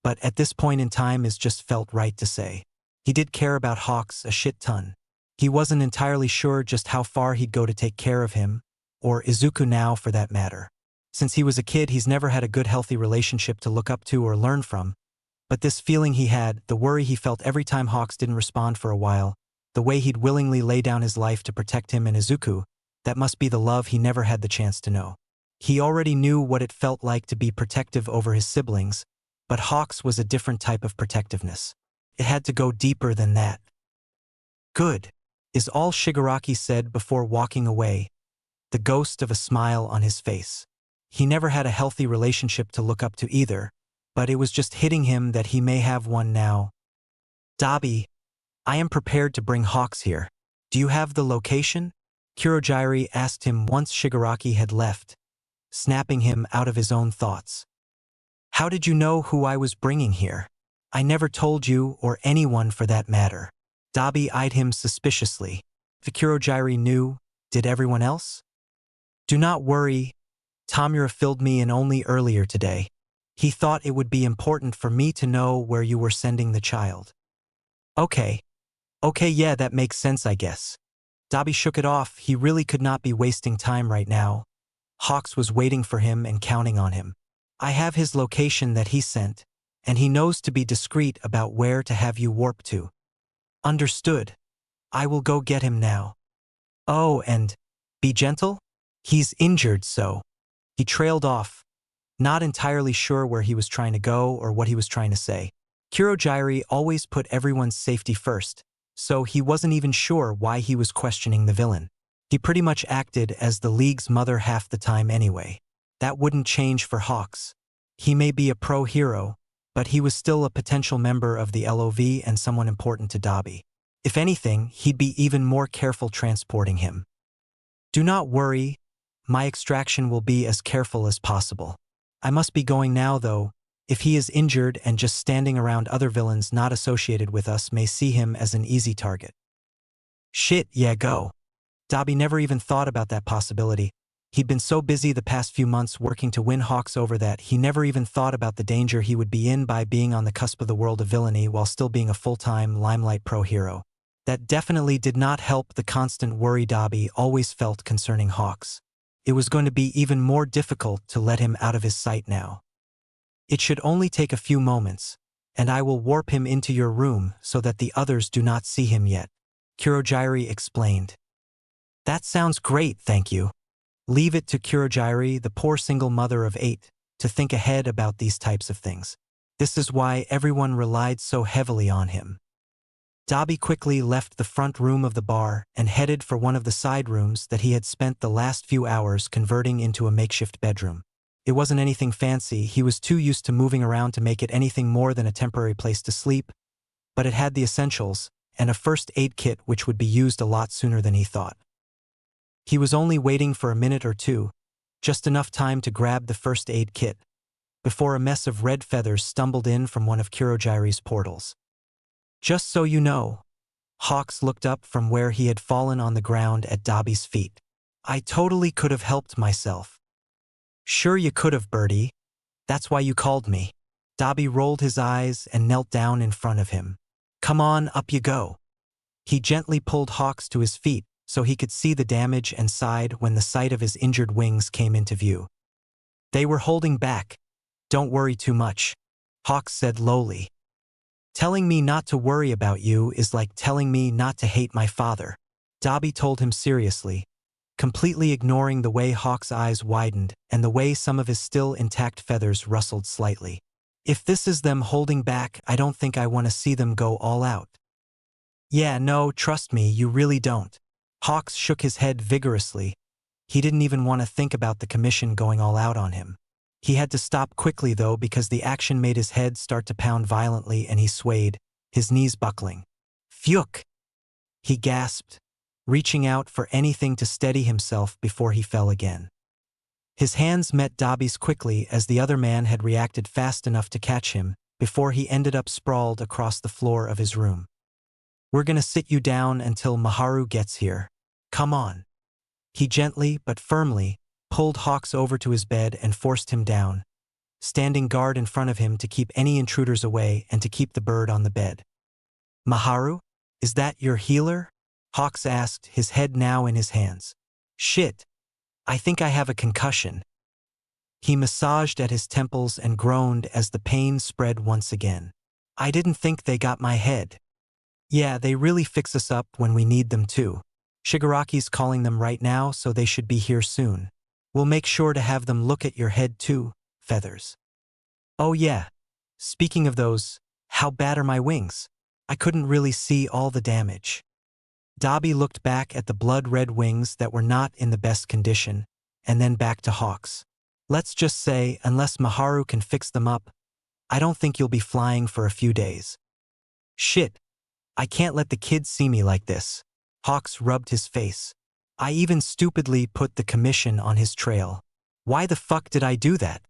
but at this point in time it just felt right to say. He did care about Hawks a shit ton. He wasn't entirely sure just how far he'd go to take care of him, or Izuku now for that matter. Since he was a kid, he's never had a good healthy relationship to look up to or learn from, but this feeling he had, the worry he felt every time Hawks didn't respond for a while, the way he'd willingly lay down his life to protect him and Izuku, that must be the love he never had the chance to know. He already knew what it felt like to be protective over his siblings, but Hawks was a different type of protectiveness. It had to go deeper than that. Good, is all Shigaraki said before walking away, the ghost of a smile on his face. He never had a healthy relationship to look up to either, but it was just hitting him that he may have one now. Dabi, I am prepared to bring Hawks here. Do you have the location? Kurogiri asked him once Shigaraki had left, snapping him out of his own thoughts. How did you know who I was bringing here? I never told you, or anyone for that matter. Dabi eyed him suspiciously. The Kurogiri knew, did everyone else? Do not worry, Tamura filled me in only earlier today. He thought it would be important for me to know where you were sending the child. Okay, yeah, that makes sense, I guess. Dabi shook it off. He really could not be wasting time right now. Hawks was waiting for him and counting on him. I have his location that he sent, and he knows to be discreet about where to have you warp to. Understood. I will go get him now. Oh, and be gentle? He's injured, so. He trailed off, not entirely sure where he was trying to go or what he was trying to say. Kurogiri always put everyone's safety first, so he wasn't even sure why he was questioning the villain. He pretty much acted as the League's mother half the time anyway. That wouldn't change for Hawks. He may be a pro-hero, but he was still a potential member of the LOV and someone important to Dabi. If anything, he'd be even more careful transporting him. Do not worry, my extraction will be as careful as possible. I must be going now though. If he is injured and just standing around, other villains not associated with us may see him as an easy target. Shit, yeah, go. Dabi never even thought about that possibility. He'd been so busy the past few months working to win Hawks over that he never even thought about the danger he would be in by being on the cusp of the world of villainy while still being a full-time limelight pro-hero. That definitely did not help the constant worry Dabi always felt concerning Hawks. It was going to be even more difficult to let him out of his sight now. It should only take a few moments, and I will warp him into your room so that the others do not see him yet, Kurogiri explained. That sounds great, thank you. Leave it to Kurogiri, the poor single mother of 8, to think ahead about these types of things. This is why everyone relied so heavily on him. Dabi quickly left the front room of the bar and headed for one of the side rooms that he had spent the last few hours converting into a makeshift bedroom. It wasn't anything fancy, he was too used to moving around to make it anything more than a temporary place to sleep, but it had the essentials and a first aid kit which would be used a lot sooner than he thought. He was only waiting for a minute or two, just enough time to grab the first aid kit, before a mess of red feathers stumbled in from one of Kurogiri's portals. Just so you know, Hawks looked up from where he had fallen on the ground at Dabi's feet. I totally could have helped myself. Sure you could have, Birdie. That's why you called me. Dabi rolled his eyes and knelt down in front of him. Come on, up you go. He gently pulled Hawks to his feet so he could see the damage and sighed when the sight of his injured wings came into view. They were holding back. Don't worry too much, Hawks said lowly. Telling me not to worry about you is like telling me not to hate my father, Dabi told him seriously, completely ignoring the way Hawk's eyes widened and the way some of his still intact feathers rustled slightly. If this is them holding back, I don't think I want to see them go all out. Yeah, no, trust me, you really don't. Hawks shook his head vigorously. He didn't even want to think about the commission going all out on him. He had to stop quickly though because the action made his head start to pound violently and he swayed, his knees buckling. Phew! He gasped, reaching out for anything to steady himself before he fell again. His hands met Dabi's quickly as the other man had reacted fast enough to catch him before he ended up sprawled across the floor of his room. We're gonna sit you down until Maharu gets here. Come on. He gently but firmly pulled Hawks over to his bed and forced him down, standing guard in front of him to keep any intruders away and to keep the bird on the bed. Maharu? Is that your healer? Hawks asked, his head now in his hands. Shit. I think I have a concussion. He massaged at his temples and groaned as the pain spread once again. I didn't think they got my head. Yeah, they really fix us up when we need them too. Shigaraki's calling them right now, so they should be here soon. We'll make sure to have them look at your head too, Feathers. Oh yeah. Speaking of those, how bad are my wings? I couldn't really see all the damage. Dabi looked back at the blood-red wings that were not in the best condition, and then back to Hawks. Let's just say, unless Maharu can fix them up, I don't think you'll be flying for a few days. Shit. I can't let the kids see me like this. Hawks rubbed his face. I even stupidly put the commission on his trail. Why the fuck did I do that?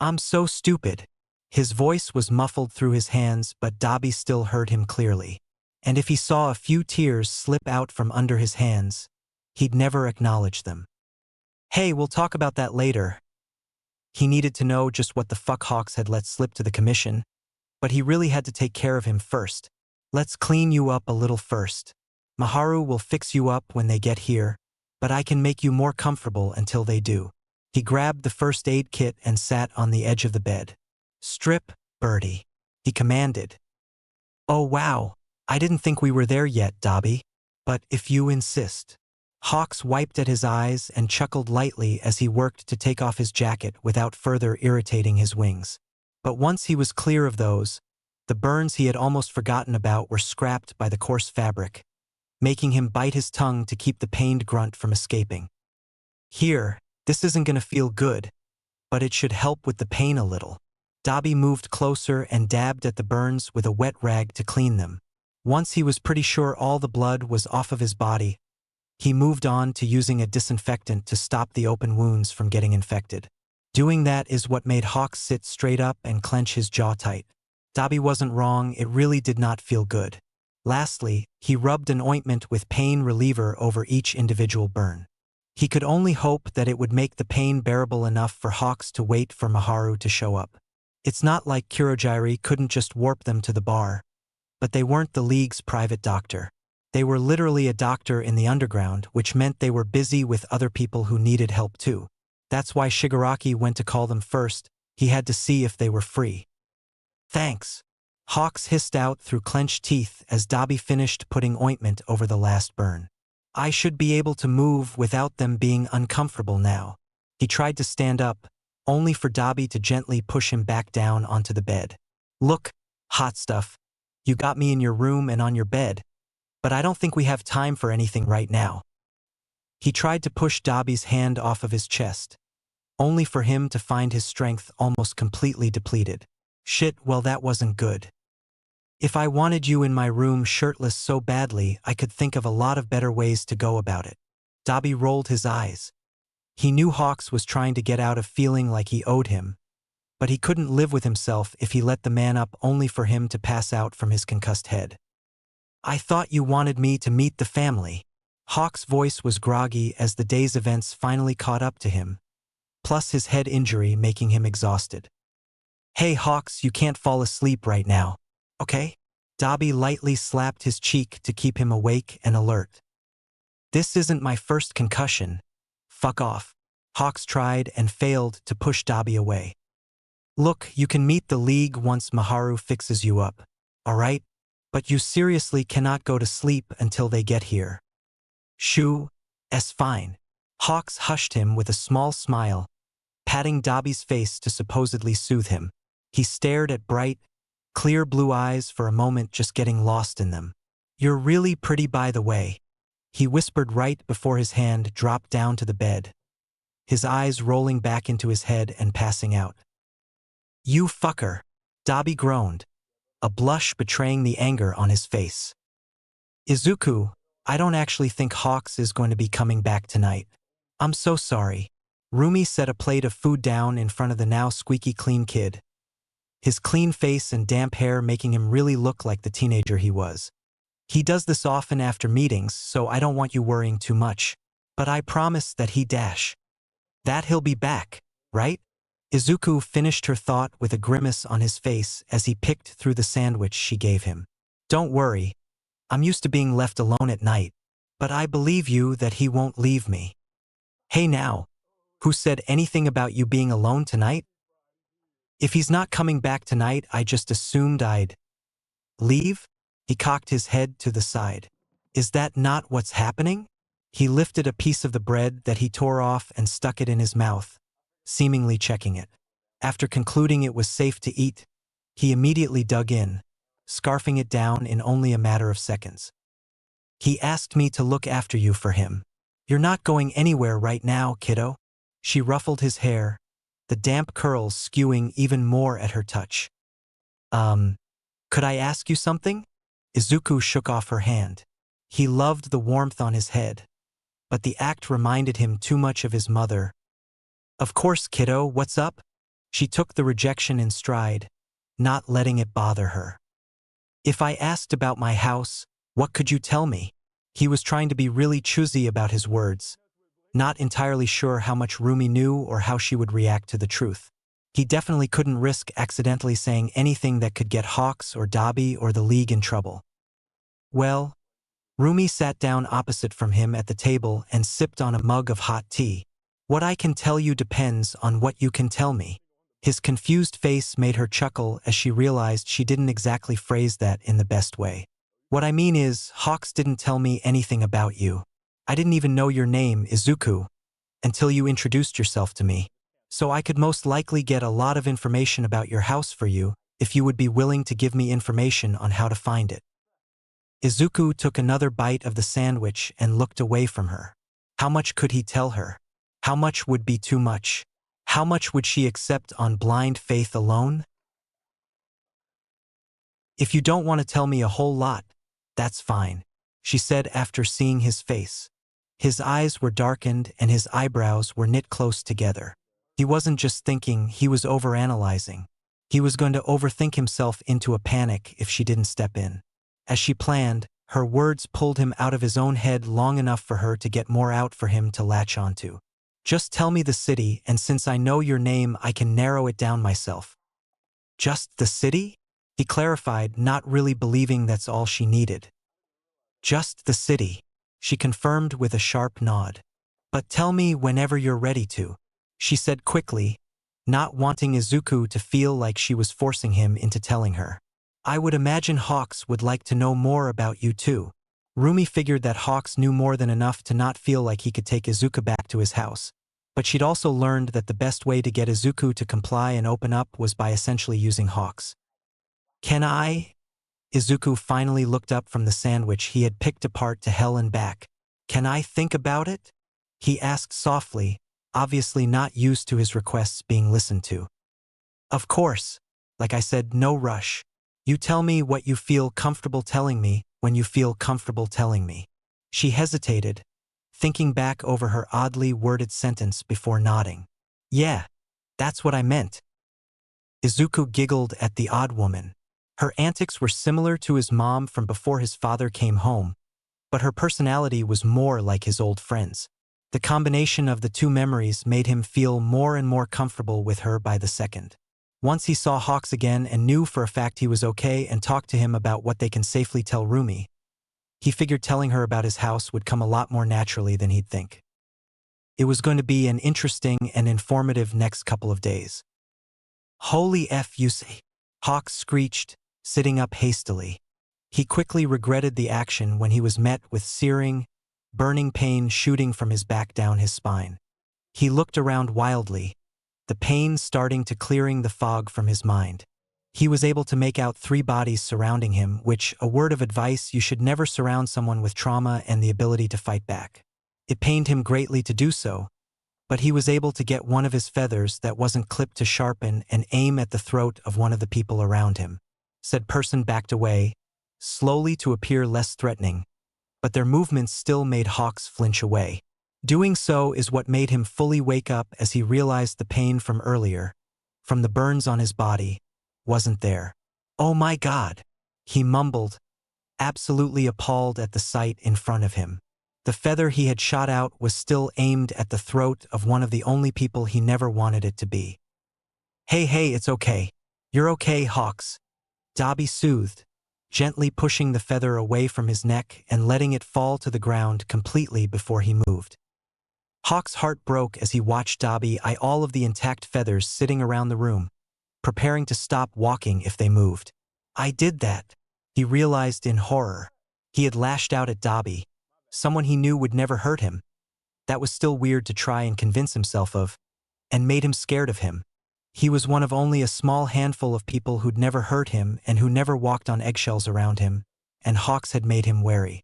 I'm so stupid. His voice was muffled through his hands, but Dabi still heard him clearly. And if he saw a few tears slip out from under his hands, he'd never acknowledge them. Hey, we'll talk about that later. He needed to know just what the fuck Hawks had let slip to the commission, but he really had to take care of him first. Let's clean you up a little first. Maharu will fix you up when they get here, but I can make you more comfortable until they do. He grabbed the first aid kit and sat on the edge of the bed. Strip, Birdie, he commanded. Oh wow, I didn't think we were there yet, Dabi, but if you insist. Hawks wiped at his eyes and chuckled lightly as he worked to take off his jacket without further irritating his wings. But once he was clear of those, the burns he had almost forgotten about were scrapped by the coarse fabric, making him bite his tongue to keep the pained grunt from escaping. Here, this isn't gonna feel good, but it should help with the pain a little. Dabi moved closer and dabbed at the burns with a wet rag to clean them. Once he was pretty sure all the blood was off of his body, he moved on to using a disinfectant to stop the open wounds from getting infected. Doing that is what made Hawks sit straight up and clench his jaw tight. Dabi wasn't wrong, it really did not feel good. Lastly, he rubbed an ointment with pain reliever over each individual burn. He could only hope that it would make the pain bearable enough for Hawks to wait for Maharu to show up. It's not like Kurogiri couldn't just warp them to the bar, but they weren't the League's private doctor. They were literally a doctor in the underground, which meant they were busy with other people who needed help too. That's why Shigaraki went to call them first. He had to see if they were free. Thanks. Hawks hissed out through clenched teeth as Dabi finished putting ointment over the last burn. I should be able to move without them being uncomfortable now. He tried to stand up, only for Dabi to gently push him back down onto the bed. Look, hot stuff. You got me in your room and on your bed, but I don't think we have time for anything right now. He tried to push Dabi's hand off of his chest, only for him to find his strength almost completely depleted. Shit, well that wasn't good. If I wanted you in my room shirtless so badly, I could think of a lot of better ways to go about it. Dabi rolled his eyes. He knew Hawks was trying to get out of feeling like he owed him, but he couldn't live with himself if he let the man up only for him to pass out from his concussed head. I thought you wanted me to meet the family. Hawks' voice was groggy as the day's events finally caught up to him, plus his head injury making him exhausted. Hey Hawks, you can't fall asleep right now, okay? Dabi lightly slapped his cheek to keep him awake and alert. This isn't my first concussion. Fuck off. Hawks tried and failed to push Dabi away. Look, you can meet the League once Maharu fixes you up, alright? But you seriously cannot go to sleep until they get here. Shoo, es fine. Hawks hushed him with a small smile, patting Dabi's face to supposedly soothe him. He stared at bright, clear blue eyes for a moment, just getting lost in them. You're really pretty, by the way, he whispered right before his hand dropped down to the bed, his eyes rolling back into his head and passing out. You fucker, Dabi groaned, a blush betraying the anger on his face. Izuku, I don't actually think Hawks is going to be coming back tonight. I'm so sorry. Rumi set a plate of food down in front of the now squeaky clean kid, his clean face and damp hair making him really look like the teenager he was. He does this often after meetings, so I don't want you worrying too much. But I promise that he'll be back, right? Izuku finished her thought with a grimace on his face as he picked through the sandwich she gave him. Don't worry. I'm used to being left alone at night, but I believe you that he won't leave me. Hey now, who said anything about you being alone tonight? If he's not coming back tonight, I just assumed I'd leave? He cocked his head to the side. Is that not what's happening? He lifted a piece of the bread that he tore off and stuck it in his mouth, seemingly checking it. After concluding it was safe to eat, he immediately dug in, scarfing it down in only a matter of seconds. He asked me to look after you for him. You're not going anywhere right now, kiddo. She ruffled his hair, the damp curls skewing even more at her touch. Could I ask you something? Izuku shook off her hand. He loved the warmth on his head, but the act reminded him too much of his mother. Of course, kiddo, what's up? She took the rejection in stride, not letting it bother her. If I asked about my house, what could you tell me? He was trying to be really choosy about his words, not entirely sure how much Rumi knew or how she would react to the truth. He definitely couldn't risk accidentally saying anything that could get Hawks or Dabi or the League in trouble. Well, Rumi sat down opposite from him at the table and sipped on a mug of hot tea. What I can tell you depends on what you can tell me. His confused face made her chuckle as she realized she didn't exactly phrase that in the best way. What I mean is, Hawks didn't tell me anything about you. I didn't even know your name, Izuku, until you introduced yourself to me. So I could most likely get a lot of information about your house for you if you would be willing to give me information on how to find it. Izuku took another bite of the sandwich and looked away from her. How much could he tell her? How much would be too much? How much would she accept on blind faith alone? If you don't want to tell me a whole lot, that's fine, she said after seeing his face. His eyes were darkened and his eyebrows were knit close together. He wasn't just thinking, he was overanalyzing. He was going to overthink himself into a panic if she didn't step in. As she planned, her words pulled him out of his own head long enough for her to get more out for him to latch onto. Just tell me the city, and since I know your name, I can narrow it down myself. Just the city? He clarified, not really believing that's all she needed. Just the city, she confirmed with a sharp nod. But tell me whenever you're ready to, she said quickly, not wanting Izuku to feel like she was forcing him into telling her. I would imagine Hawks would like to know more about you too. Rumi figured that Hawks knew more than enough to not feel like he could take Izuku back to his house. But she'd also learned that the best way to get Izuku to comply and open up was by essentially using Hawks. Can I? Izuku finally looked up from the sandwich he had picked apart to hell and back. Can I think about it? He asked softly, obviously not used to his requests being listened to. Of course. Like I said, no rush. You tell me what you feel comfortable telling me when you feel comfortable telling me. She hesitated, thinking back over her oddly worded sentence before nodding. Yeah, that's what I meant. Izuku giggled at the odd woman. Her antics were similar to his mom from before his father came home, but her personality was more like his old friends. The combination of the two memories made him feel more and more comfortable with her by the second. Once he saw Hawks again and knew for a fact he was okay and talked to him about what they can safely tell Rumi, he figured telling her about his house would come a lot more naturally than he'd think. It was going to be an interesting and informative next couple of days. Holy F you say, Hawks screeched, sitting up hastily. He quickly regretted the action when he was met with searing, burning pain shooting from his back down his spine. He looked around wildly, the pain starting to clearing the fog from his mind. He was able to make out 3 bodies surrounding him, which, a word of advice, you should never surround someone with trauma and the ability to fight back. It pained him greatly to do so, but he was able to get one of his feathers that wasn't clipped to sharpen and aim at the throat of one of the people around him. Said person backed away, slowly to appear less threatening, but their movements still made Hawks flinch away. Doing so is what made him fully wake up as he realized the pain from earlier, from the burns on his body, wasn't there. Oh my God, he mumbled, absolutely appalled at the sight in front of him. The feather he had shot out was still aimed at the throat of one of the only people he never wanted it to be. Hey, it's okay. You're okay, Hawks. Dabi soothed, gently pushing the feather away from his neck and letting it fall to the ground completely before he moved. Hawks' heart broke as he watched Dabi eye all of the intact feathers sitting around the room, preparing to stop walking if they moved. I did that, he realized in horror. He had lashed out at Dabi, someone he knew would never hurt him. That was still weird to try and convince himself of, and made him scared of him. He was one of only a small handful of people who'd never hurt him and who never walked on eggshells around him, and Hawks had made him wary.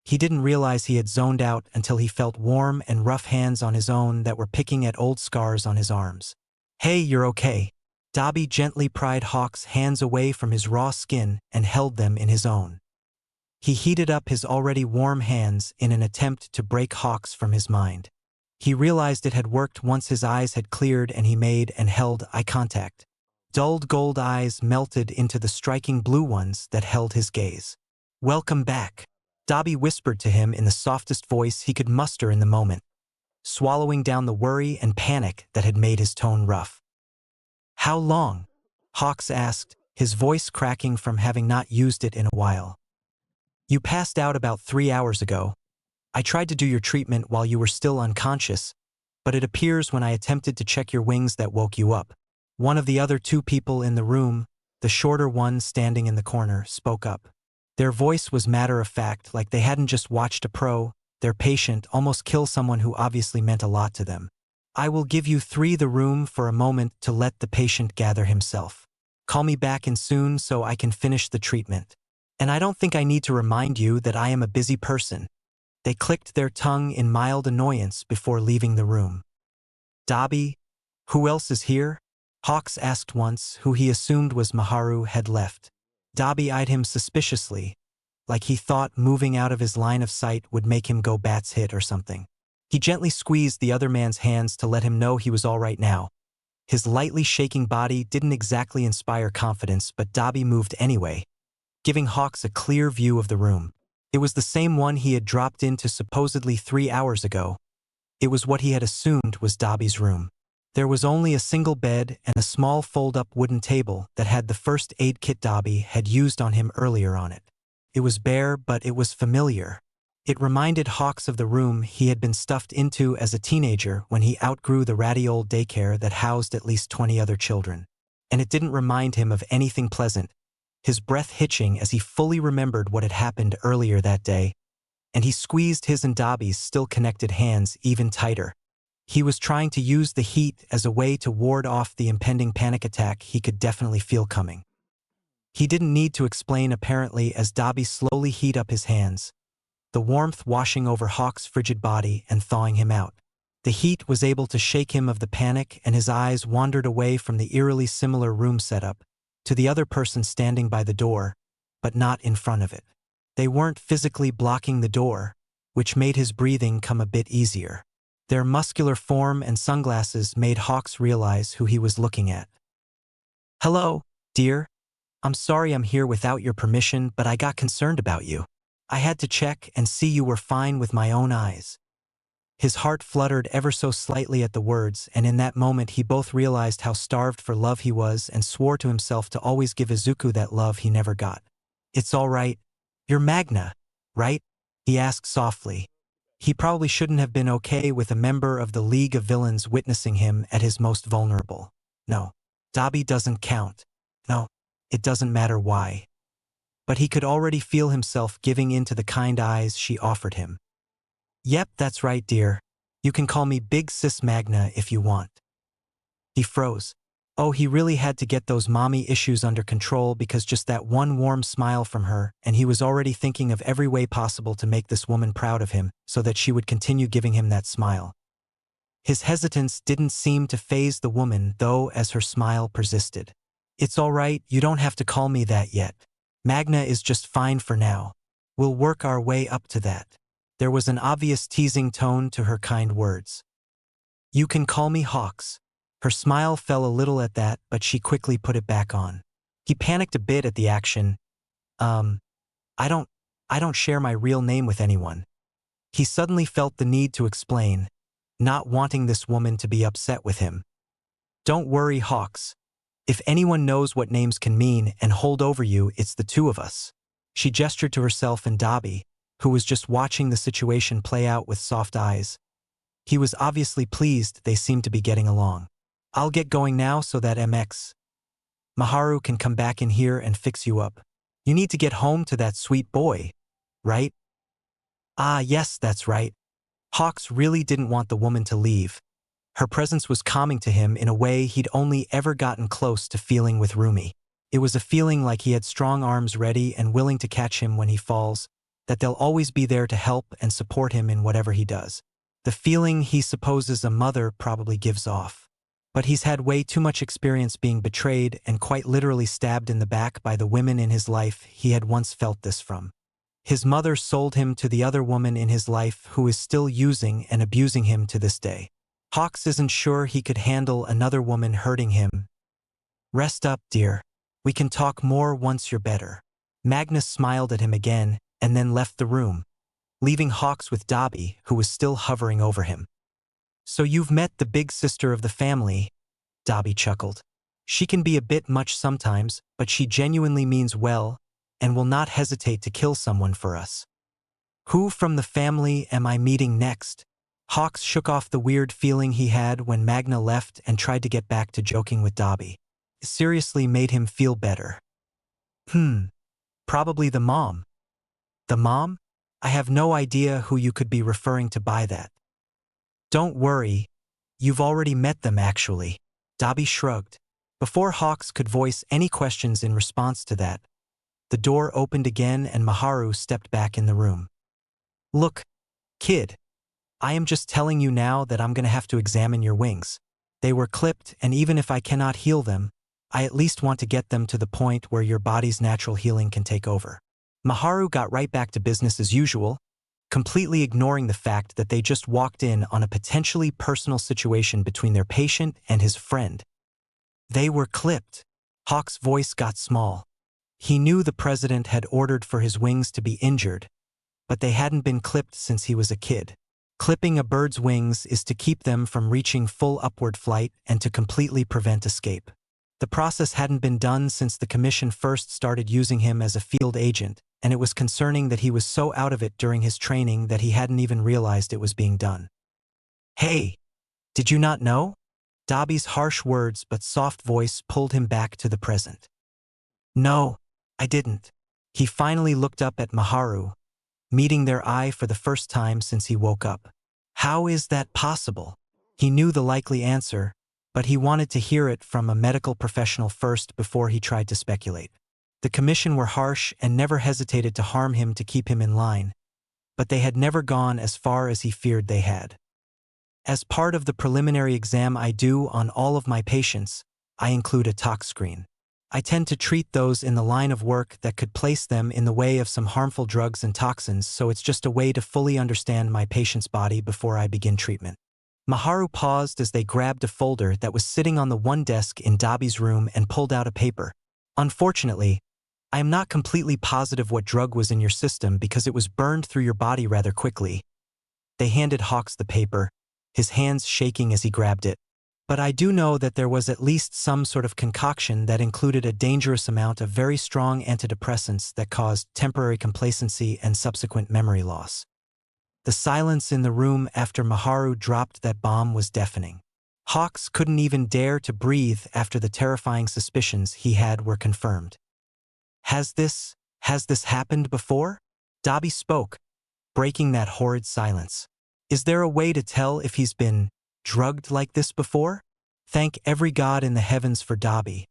He didn't realize he had zoned out until he felt warm and rough hands on his own that were picking at old scars on his arms. Hey, you're okay. Dabi gently pried Hawks' hands away from his raw skin and held them in his own. He heated up his already warm hands in an attempt to break Hawks from his mind. He realized it had worked once his eyes had cleared and he made and held eye contact. Dulled gold eyes melted into the striking blue ones that held his gaze. Welcome back, Dabi whispered to him in the softest voice he could muster in the moment, swallowing down the worry and panic that had made his tone rough. How long? Hawks asked, his voice cracking from having not used it in a while. You passed out about 3 hours ago. I tried to do your treatment while you were still unconscious, but it appears when I attempted to check your wings that woke you up. One of the other 2 people in the room, the shorter one standing in the corner, spoke up. Their voice was matter-of-fact, like they hadn't just watched a pro, their patient, almost kill someone who obviously meant a lot to them. I will give you 3 the room for a moment to let the patient gather himself. Call me back in soon so I can finish the treatment. And I don't think I need to remind you that I am a busy person. They clicked their tongue in mild annoyance before leaving the room. Dabi, who else is here? Hawks asked once, who he assumed was Maharu had left. Dabi eyed him suspiciously, like he thought moving out of his line of sight would make him go bats hit or something. He gently squeezed the other man's hands to let him know he was all right now. His lightly shaking body didn't exactly inspire confidence, but Dabi moved anyway, giving Hawks a clear view of the room. It was the same one he had dropped into supposedly 3 hours ago. It was what he had assumed was Dabi's room. There was only a single bed and a small fold-up wooden table that had the first aid kit Dabi had used on him earlier on it. It was bare, but it was familiar. It reminded Hawks of the room he had been stuffed into as a teenager when he outgrew the ratty old daycare that housed at least 20 other children. And it didn't remind him of anything pleasant, his breath hitching as he fully remembered what had happened earlier that day, and he squeezed his and Dabi's still-connected hands even tighter. He was trying to use the heat as a way to ward off the impending panic attack he could definitely feel coming. He didn't need to explain apparently as Dabi slowly heat up his hands, the warmth washing over Hawk's frigid body and thawing him out. The heat was able to shake him of the panic and his eyes wandered away from the eerily similar room setup to the other person standing by the door, but not in front of it. They weren't physically blocking the door, which made his breathing come a bit easier. Their muscular form and sunglasses made Hawks realize who he was looking at. Hello, dear. I'm sorry I'm here without your permission, but I got concerned about you. I had to check and see you were fine with my own eyes. His heart fluttered ever so slightly at the words, and in that moment he both realized how starved for love he was and swore to himself to always give Izuku that love he never got. "It's all right. You're Magna, right?" he asked softly. He probably shouldn't have been okay with a member of the League of Villains witnessing him at his most vulnerable. No. Dabi doesn't count. No. It doesn't matter why. But he could already feel himself giving in to the kind eyes she offered him. "Yep, that's right, dear. You can call me Big Sis Magna if you want." He froze. Oh, he really had to get those mommy issues under control because just that one warm smile from her, and he was already thinking of every way possible to make this woman proud of him so that she would continue giving him that smile. His hesitance didn't seem to faze the woman, though, as her smile persisted. "It's all right, you don't have to call me that yet. Magna is just fine for now. We'll work our way up to that." There was an obvious teasing tone to her kind words. "You can call me Hawks." Her smile fell a little at that, but she quickly put it back on. He panicked a bit at the action. I don't share my real name with anyone." He suddenly felt the need to explain, not wanting this woman to be upset with him. "Don't worry, Hawks. If anyone knows what names can mean and hold over you, it's the two of us." She gestured to herself and Dabi, who was just watching the situation play out with soft eyes. He was obviously pleased they seemed to be getting along. "I'll get going now so that MX Maharu can come back in here and fix you up. You need to get home to that sweet boy, right?" "Ah, yes, that's right." Hawks really didn't want the woman to leave. Her presence was calming to him in a way he'd only ever gotten close to feeling with Rumi. It was a feeling like he had strong arms ready and willing to catch him when he falls, that they'll always be there to help and support him in whatever he does. The feeling he supposes a mother probably gives off. But he's had way too much experience being betrayed and quite literally stabbed in the back by the women in his life he had once felt this from. His mother sold him to the other woman in his life who is still using and abusing him to this day. Hawks isn't sure he could handle another woman hurting him. "Rest up, dear. We can talk more once you're better." Magnus smiled at him again and then left the room, leaving Hawks with Dabi, who was still hovering over him. "So you've met the big sister of the family," Dabi chuckled. "She can be a bit much sometimes, but she genuinely means well and will not hesitate to kill someone for us." "Who from the family am I meeting next?" Hawks shook off the weird feeling he had when Magna left and tried to get back to joking with Dabi. It seriously made him feel better. Probably the mom." "The mom? I have no idea who you could be referring to by that." "Don't worry. You've already met them, actually." Dabi shrugged. Before Hawks could voice any questions in response to that, the door opened again and Maharu stepped back in the room. "Look, kid. I am just telling you now that I'm going to have to examine your wings. They were clipped, and even if I cannot heal them, I at least want to get them to the point where your body's natural healing can take over." Maharu got right back to business as usual, completely ignoring the fact that they just walked in on a potentially personal situation between their patient and his friend. "They were clipped." Hawk's voice got small. He knew the president had ordered for his wings to be injured, but they hadn't been clipped since he was a kid. Clipping a bird's wings is to keep them from reaching full upward flight and to completely prevent escape. The process hadn't been done since the commission first started using him as a field agent, and it was concerning that he was so out of it during his training that he hadn't even realized it was being done. "Hey, did you not know?" Dabi's harsh words but soft voice pulled him back to the present. "No, I didn't." He finally looked up at Maharu, meeting their eye for the first time since he woke up. How is that possible? He knew the likely answer, but he wanted to hear it from a medical professional first before he tried to speculate. The commission were harsh and never hesitated to harm him to keep him in line, but they had never gone as far as he feared they had. "As part of the preliminary exam I do on all of my patients, I include a tox screen. I tend to treat those in the line of work that could place them in the way of some harmful drugs and toxins, so it's just a way to fully understand my patient's body before I begin treatment." Maharu paused as they grabbed a folder that was sitting on the one desk in Dabi's room and pulled out a paper. "Unfortunately, I am not completely positive what drug was in your system because it was burned through your body rather quickly. They handed Hawks the paper, his hands shaking as he grabbed it. But I do know that there was at least some sort of concoction that included a dangerous amount of very strong antidepressants that caused temporary complacency and subsequent memory loss. The silence in the room after Maharu dropped that bomb was deafening. Hawks couldn't even dare to breathe after the terrifying suspicions he had were confirmed. Has this happened before? Dabi spoke, breaking that horrid silence. Is there a way to tell if he's been drugged like this before? Thank every god in the heavens for Dabi,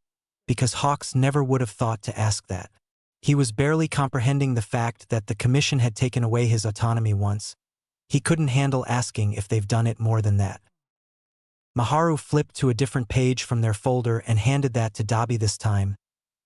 because Hawks never would have thought to ask that. He was barely comprehending the fact that the commission had taken away his autonomy once. He couldn't handle asking if they've done it more than that. Maharu flipped to a different page from their folder and handed that to Dabi this time,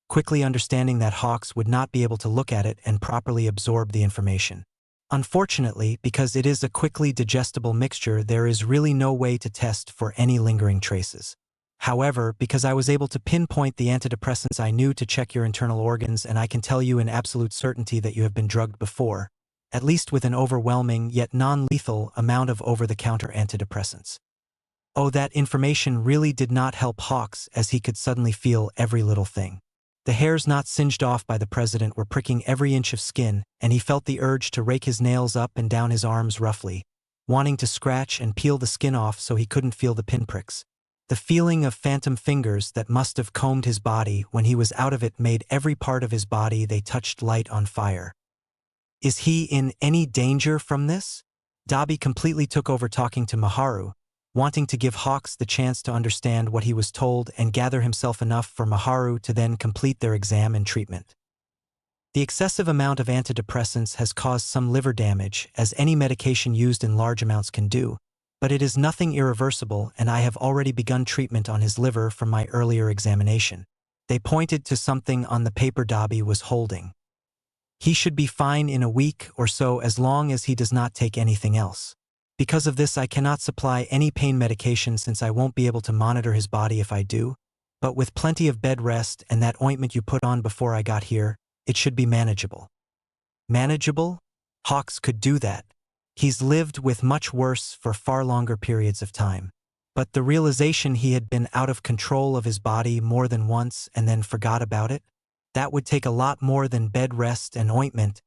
quickly understanding that Hawks would not be able to look at it and properly absorb the information. Unfortunately, because it is a quickly digestible mixture, there is really no way to test for any lingering traces. However, because I was able to pinpoint the antidepressants I knew to check your internal organs, and I can tell you in absolute certainty that you have been drugged before, at least with an overwhelming yet non-lethal amount of over-the-counter antidepressants. Oh, that information really did not help Hawks, as he could suddenly feel every little thing. The hairs not singed off by the president were pricking every inch of skin, and he felt the urge to rake his nails up and down his arms roughly, wanting to scratch and peel the skin off so he couldn't feel the pinpricks. The feeling of phantom fingers that must have combed his body when he was out of it made every part of his body they touched light on fire. Is he in any danger from this? Dabi completely took over talking to Maharu, wanting to give Hawks the chance to understand what he was told and gather himself enough for Maharu to then complete their exam and treatment. The excessive amount of antidepressants has caused some liver damage, as any medication used in large amounts can do, but it is nothing irreversible, and I have already begun treatment on his liver from my earlier examination. They pointed to something on the paper Dabi was holding. He should be fine in a week or so as long as he does not take anything else. Because of this, I cannot supply any pain medication since I won't be able to monitor his body if I do, but with plenty of bed rest and that ointment you put on before I got here, it should be manageable. Manageable? Hawks could do that. He's lived with much worse for far longer periods of time. But the realization he had been out of control of his body more than once and then forgot about it, that would take a lot more than bed rest and ointment,